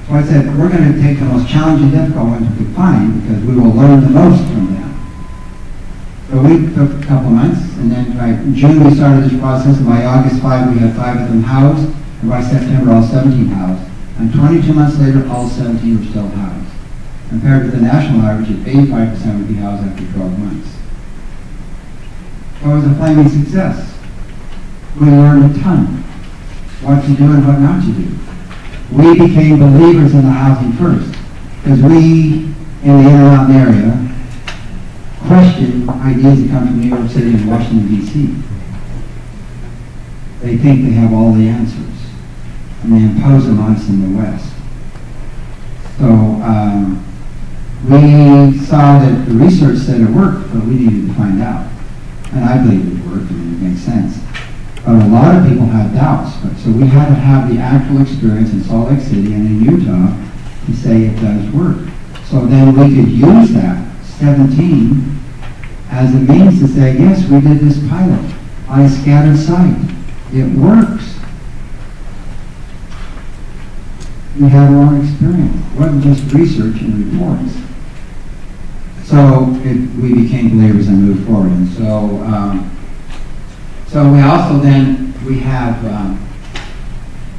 [SPEAKER 6] So I said, we're going to take the most challenging, difficult ones we could find because we will learn the most from them. So we took a couple months, and then by June we started this process, and by August 5 we had 5 of them housed, and by September all 17 housed. And 22 months later, all 17 were still housed. Compared to the national average of 85% would be housed after 12 months. So it was a flaming success. We learned a ton. What to do and what not to do. We became believers in the housing first. Because we, in the Intermountain area, question ideas that come from New York City and Washington, D.C. They think they have all the answers. and they impose them on us in the West. So we saw that the research said it worked, but we needed to find out. And I believe it worked, and it makes sense. But a lot of people had doubts, so we had to have the actual experience in Salt Lake City and in Utah to say it does work. So then we could use that 17 as a means to say, yes, we did this pilot on a scattered site. It works. We had our own experience. It wasn't just research and reports. So we became believers and moved forward. And so we also then, we have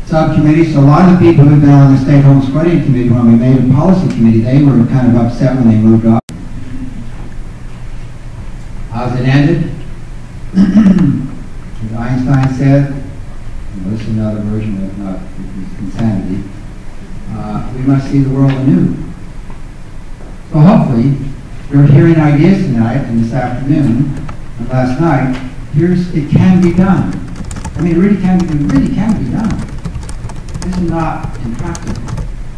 [SPEAKER 6] subcommittees. So a lot of the people who've been on the State Homeless Coordinating Committee, when we made a policy committee, they were kind of upset when they moved off. How's it ended? As Einstein said, and this is another version of not insanity, we must see the world anew. So hopefully, you're hearing ideas tonight and this afternoon and last night. It can be done. I mean, it really can be done. This is not intractable.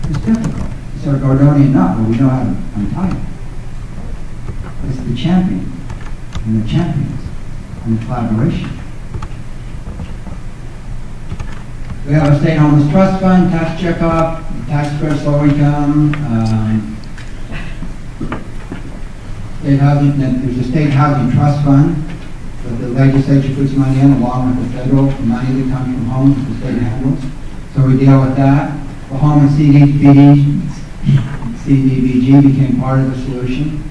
[SPEAKER 6] It's difficult. It's sort of Gordonian knot, but we know how to untie it. It's the champion and the champions and the collaboration. We have a state homeless trust fund, tax checkoff, tax credit, low income, state housing. There's a state housing trust fund that the legislature puts money in, along with the federal money that comes from homes that the state handles. So we deal with that. The home and CDBG became part of the solution.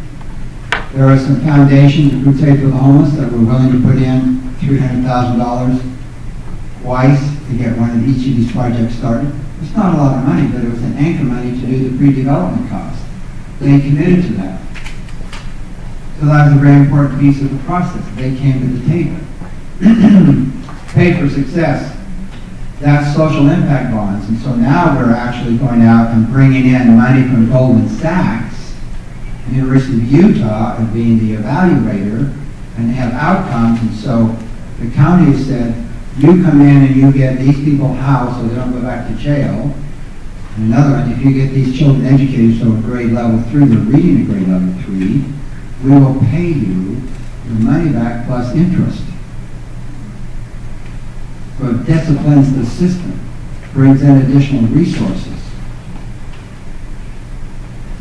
[SPEAKER 6] There are some foundations, the Crusade for the Homeless, that were willing to put in $300,000 twice to get one of each of these projects started. It's not a lot of money, but it was an anchor money to do the pre-development costs. They committed to that. So that was a very important piece of the process. They came to the table. Pay for success. That's social impact bonds. And so now we're actually going out and bringing in money from Goldman Sachs, the University of Utah, and being the evaluator, and they have outcomes. And so the county has said, you come in and you get these people housed so they don't go back to jail. And another one, if you get these children educated so at grade level 3, they're reading at grade level 3, we will pay you your money back plus interest. So it disciplines the system, brings in additional resources.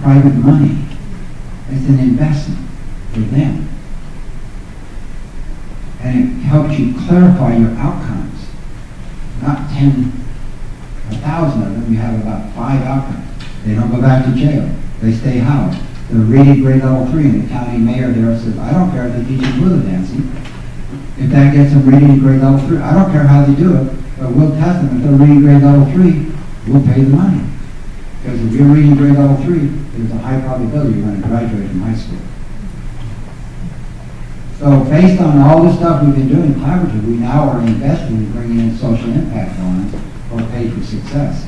[SPEAKER 6] Private money is an investment for them. And it helps you clarify your outcomes. Not 10, 1,000 of them, you have about 5 outcomes. They don't go back to jail. They stay housed. They're reading grade level 3, and the county mayor there says, I don't care if they teach them hula dancing. If that gets them reading grade level 3, I don't care how they do it, but we'll test them. If they're reading grade level 3, we'll pay the money. Because if you're reading grade level 3, there's a high probability you're going to graduate from high school. So based on all the stuff we've been doing collaboratively, we now are investing in bringing in social impact bonds or pay for success.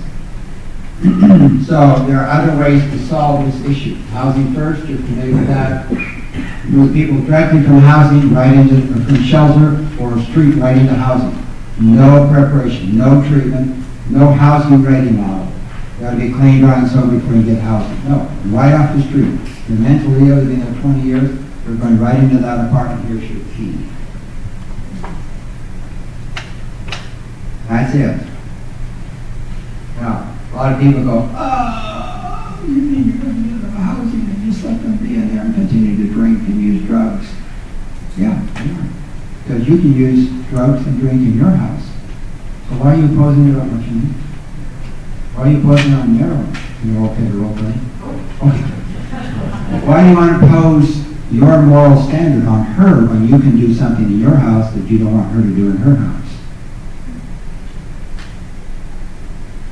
[SPEAKER 6] So there are other ways to solve this issue. Housing first, you're familiar with that. Move people directly from housing right into, or from shelter or street right into housing. No preparation, no treatment, no housing ready model. You got to be clean, dry, and sober before you get housing. No, right off the street. You're mentally ill, you've been there 20 years, we're going right into that apartment, here's your key. That's it. Now, a lot of people go, oh, you mean you're going to give them housing and just let them be in there and continue to drink and use drugs? Yeah, because you can use drugs and drink in your house. So why are you opposing it on what you mean? Why are you opposing it on heroin? You're okay to role play? Okay. Why do you want to impose your moral standard on her when you can do something in your house that you don't want her to do in her house?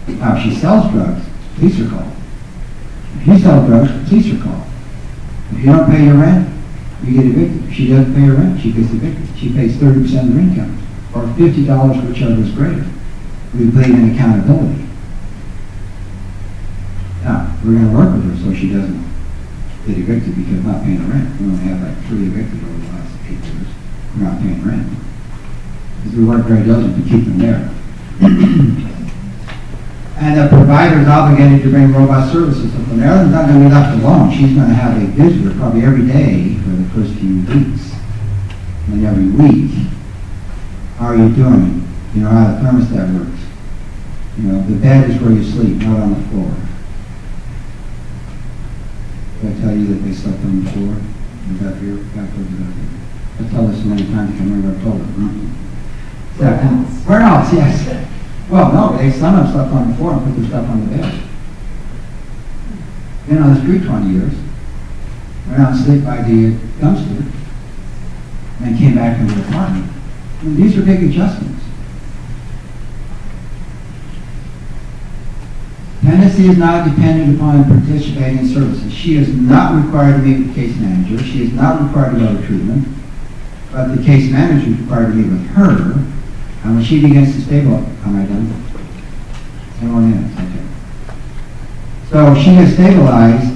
[SPEAKER 6] Now, if she sells drugs, police are called. If you sell drugs, police are called. If you don't pay your rent, you get evicted. If she doesn't pay her rent, she gets evicted. She pays 30% of her income, or $50 whichever is greater. We believe in accountability. Now, we're going to work with her so she doesn't get evicted because not paying the rent. We only have like 3 evicted over the last 8 years. We're not paying rent. Because we work very diligently to keep them there. And the provider is obligated to bring robust services. So Marilyn's not going to be left alone. She's going to have a visitor probably every day for the first few weeks. And every week. How are you doing? You know how the thermostat works. You know, the bed is where you sleep, not on the floor. Did I tell you that they slept on the floor? Was that here? I told this many times, I can't remember I told it. Where else? Yes. Well, no, some of them slept on the floor and put their stuff on the bed. Been on the street 20 years. Went out and slept by the dumpster. And came back into the apartment. And these are big adjustments. Tenancy is not dependent upon participating in services. She is not required to meet with the case manager. She is not required to go to treatment. But the case manager is required to meet with her. And when she begins to stabilize, am I done? 10 more minutes, okay. So she gets stabilized,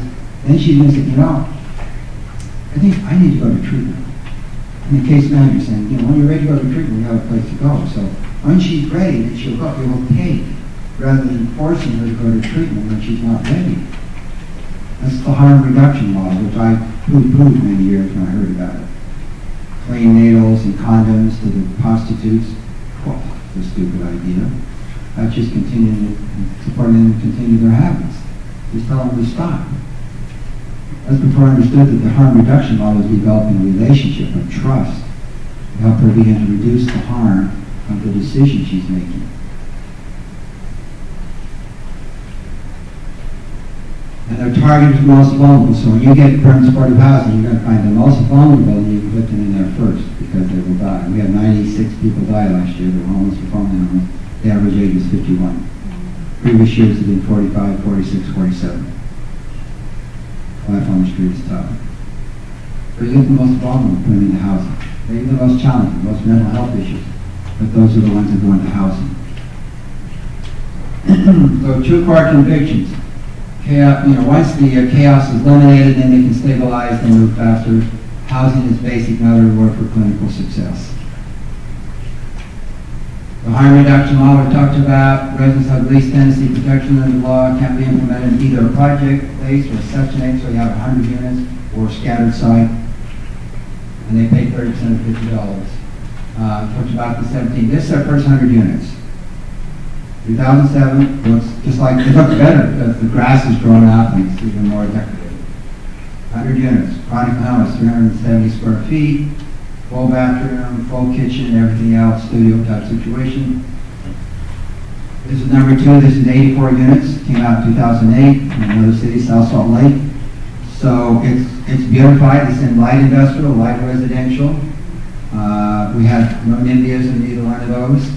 [SPEAKER 6] then she's going to say, you know, I think I need to go to treatment. And the case manager saying, you know, when you're ready to go to treatment, we have a place to go. So when she's ready, then she'll go. It will take, rather than forcing her to go to treatment when she's not ready. That's the harm reduction model, which I poo-pooed many years when I heard about it. Clean needles and condoms to the prostitutes. Well, it's a stupid idea. That's just continuing supporting them to continue their habits. Just tell them to stop. That's before I understood that the harm reduction model is developing a relationship of trust to help her begin to reduce the harm of the decision she's making. And they're targeted the most vulnerable. So when you get permanent supportive housing, you're going to find the most vulnerable and you put them in there first because they will die. We had 96 people die last year. They were homeless or formerly homeless. The average age was 51. Previous years have been 45, 46, 47. Life on the street is tough. So you get the most vulnerable, put them into housing. They're the most challenging, most mental health issues. But those are the ones that go into housing. So 2 core convictions. Chaos, you know, once the chaos is eliminated, then they can stabilize and move faster. Housing is basic, not a reward for clinical success. The harm reduction model we talked about, residents have least tenancy protection under the law, can be implemented in either a project-based or a Section 8, so you have 100 units, or a scattered site, and they pay 30% of $50. Talked about the 17. This is our first 100 units. 2007 looks just like, it looks better because the grass is grown out and it's even more decorated. 100 units, chronic house, 370 square feet, full bathroom, full kitchen, everything else, studio type situation. This is number 2, this is 84 units, came out in 2008 in another city, South Salt Lake. So it's beautified, it's in light industrial, light residential. We have no NIMBYs in either one of those.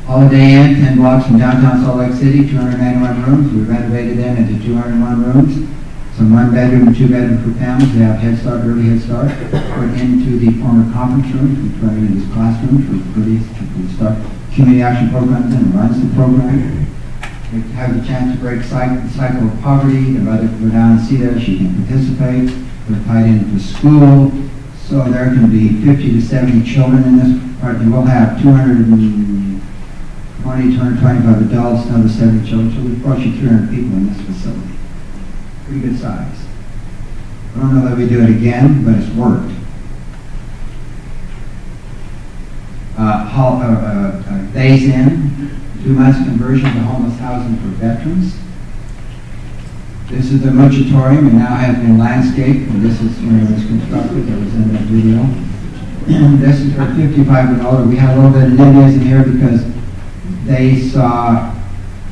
[SPEAKER 6] Holiday Inn, 10 blocks from downtown Salt Lake City, 291 rooms. We renovated them into 201 rooms. Some 1-bedroom and 2-bedroom for families. They have Head Start, early Head Start. Put into the former conference rooms. We turn it into classrooms for early start community action programs and runs the program. They have the chance to break the cycle of poverty. The mother can go down and see there. She can participate. They're tied into school. So there can be 50 to 70 children in this part. And we'll have 225 adults, another 70 children, so we've approaching 300 people in this facility. Pretty good size. I don't know that we do it again, but it's worked. Days in, 2 months conversion to homeless housing for veterans. This is the Muchatorium, and now has been landscaped, and this is when it was constructed, that was in that video. This is for 55 and older. We had a little bit of NIMBYs in here because they saw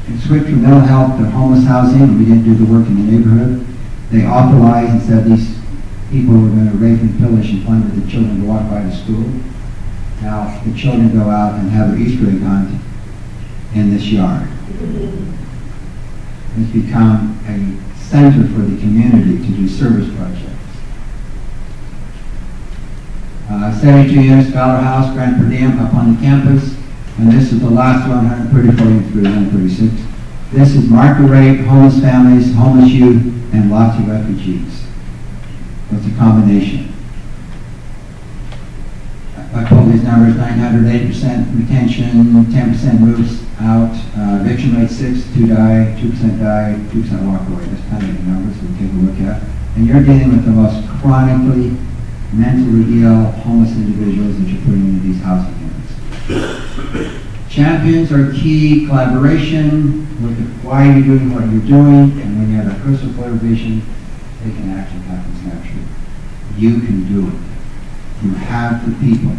[SPEAKER 6] it switched from mental health to homeless housing, and we didn't do the work in the neighborhood. They authorized and said these people were going to rape and pillage and plunder the children to walk by the school. Now the children go out and have their Easter egg hunt in this yard. It's become a center for the community to do service projects. 72 units, Valor House, Grand Per Diem up on the campus. And this is the last one, 134 units, 136. This is market rate, homeless families, homeless youth, and lots of refugees. So it's a combination. I told these numbers, 908% retention, 10% moves, out. Eviction rate 6, 2 die, 2% die, 2% walk away. That's kind of the numbers we'll take a look at. And you're dealing with the most chronically, mentally ill, homeless individuals that you're putting into these housing units. Champions are key. Collaboration. Look at why you're doing what you're doing, and when you have a crystal clear vision, taking action happens naturally. You can do it. You have the people.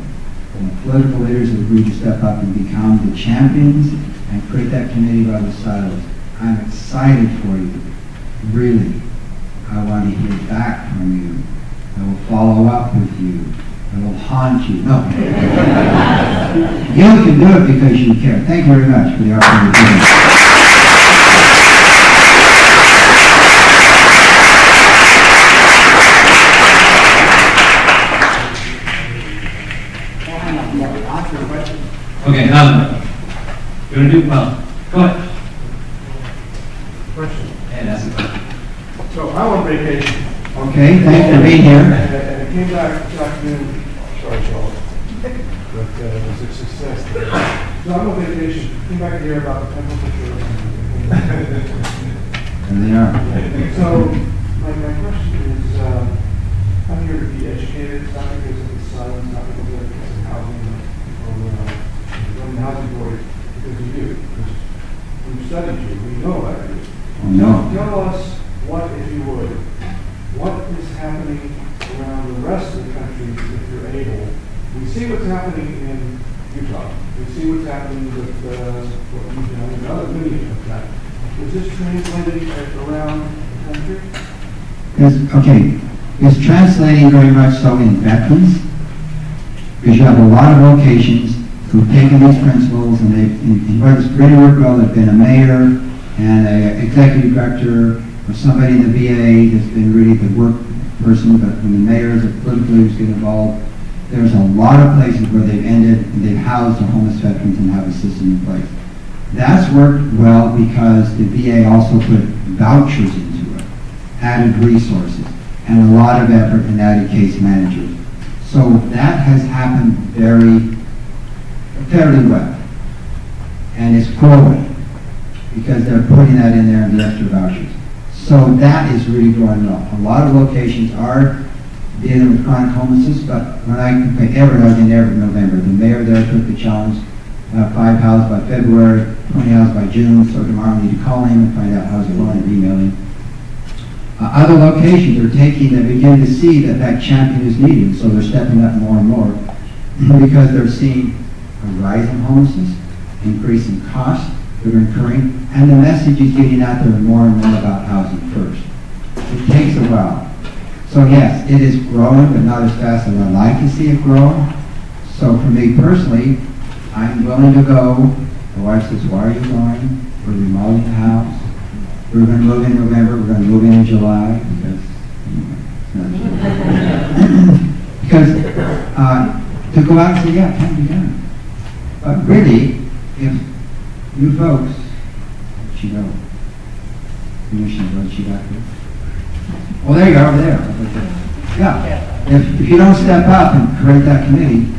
[SPEAKER 6] And the political leaders have agreed to step up and become the champions and create that committee by the silos. I'm excited for you. Really. I want to hear back from you. I will follow up with you. I will haunt you. No. You can do it because you care. Thank you very much for the opportunity.
[SPEAKER 14] Okay, you're going to do, well, go ahead.
[SPEAKER 15] Question.
[SPEAKER 14] And ask a question.
[SPEAKER 15] So I'm on vacation.
[SPEAKER 6] Okay, thanks for being here.
[SPEAKER 15] And I came back this afternoon, sorry, Charles, but it was a success today. So I'm on vacation, came back to hear about the temple picture.
[SPEAKER 6] And they are.
[SPEAKER 15] So my question is, I'm here to be educated, it's not because of the silence, not because of housing or the housing board, because of you. Because we've studied you, we know about you.
[SPEAKER 6] Oh, no.
[SPEAKER 15] Tell us what, if you would, what is happening around the rest of the country, if you're able. We see what's happening in Utah. We see what's happening with what you've done and other many of that. Is this translating around the country?
[SPEAKER 6] Okay, it's translating very much so in veterans, because you have a lot of locations who've taken these principles and they've enjoyed this great work. Well, they've been a mayor and an executive director or somebody in the VA that's been really the work person, but when the mayors or political leaders get involved, there's a lot of places where they've ended and they've housed the homeless veterans and have a system in place. That's worked well because the VA also put vouchers into it, added resources, and a lot of effort and added case managers. So that has happened fairly well. And it's growing because they're putting that in there in the extra vouchers. So that is really growing well. A lot of locations are dealing with chronic homelessness, but when I compare I was in there in November. The mayor there took the challenge, 5 houses by February, 20 houses by June, so tomorrow I need to call him and find out how's it going and email him. Other locations are they're beginning to see that that champion is needed, so they're stepping up more and more because they're seeing a rise in homelessness, increasing costs that are incurring, and the message is getting out there more and more about housing first. It takes a while. So yes, it is growing, but not as fast as I'd like to see it grow. So for me personally, I'm willing to go. The wife says, why are you going? We're remodeling the house. We're going to move in November. We're going to move in July because because to go out and say, yeah, it can be done. But really, if you folks, where'd she go? Where'd she got here? Well, there you are, over there. Yeah. If you don't step up and create that committee,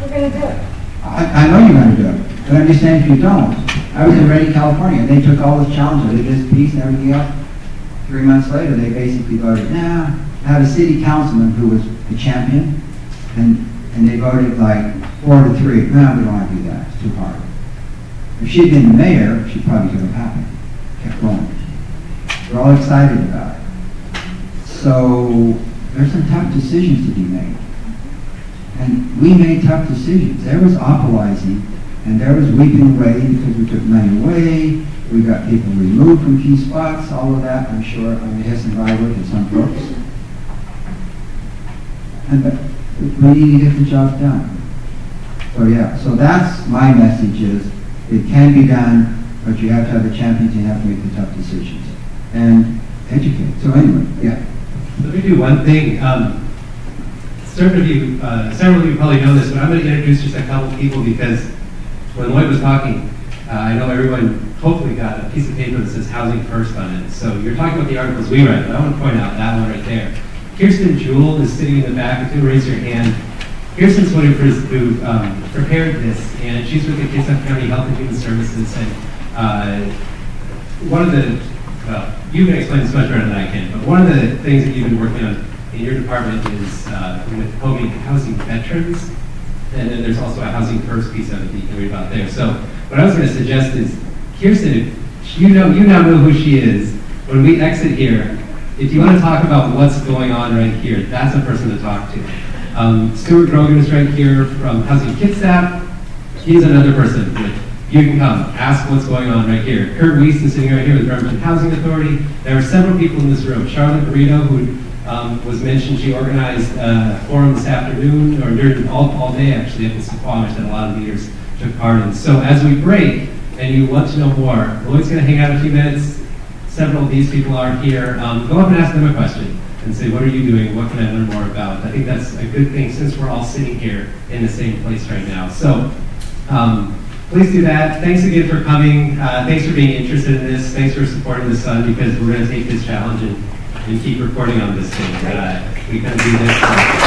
[SPEAKER 11] We're going to do it.
[SPEAKER 6] I know you're going to do it. But I'm just saying if you don't. I was in Redding, California, and they took all this challenges. They did this piece and everything else. 3 months later, they basically voted, nah. I had a city councilman who was the champion, and they voted like 4-3. No, we don't want to do that. It's too hard. If she'd been the mayor, she probably could have happened. Kept going. We're all excited about it. So there's some tough decisions to be made. And we made tough decisions. There was opalizing, and there was weeping away because we took money away, we got people removed from key spots, all of that, I'm sure, on the Hess and Rywood and some folks. But we need to get the job done. So yeah, so that's my message is, it can be done, but you have to have the champions, you have to make the tough decisions. And educate. So anyway, yeah.
[SPEAKER 14] Let me do one thing. Several of you probably know this, but I'm going to introduce just a couple people because when Lloyd was talking, I know everyone hopefully got a piece of paper that says Housing First on it. So you're talking about the articles we read, but I want to point out that one right there. Kirsten Jewell is sitting in the back. If you'll raise your hand, Kirsten's one who prepared this, and she's with the Kitsap County Health and Human Services. And one of the, well, you can explain this much better than I can, but one of the things that you've been working on in your department is with housing veterans, and then there's also a housing first piece of it that you can read about there. So what I was going to suggest is, Kirsten, if you now know who she is. When we exit here, if you want to talk about what's going on right here, that's a person to talk to. Stuart Grogan is right here from Housing Kitsap. He's another person that you can come, ask what's going on right here. Kurt Weiss is sitting right here with the Bremerton Housing Authority. There are several people in this room. Charlotte Burrito, who was mentioned, she organized a forum this afternoon, or during all day actually at the Sequamish that a lot of leaders took part in. So as we break, and you want to know more, Lloyd's going to hang out a few minutes. Several of these people are here. Go up and ask them a question and say, what are you doing? What can I learn more about? I think that's a good thing since we're all sitting here in the same place right now. So please do that. Thanks again for coming. Thanks for being interested in this. Thanks for supporting the Sun, because we're going to take this challenge and keep reporting on this thing. We can do this.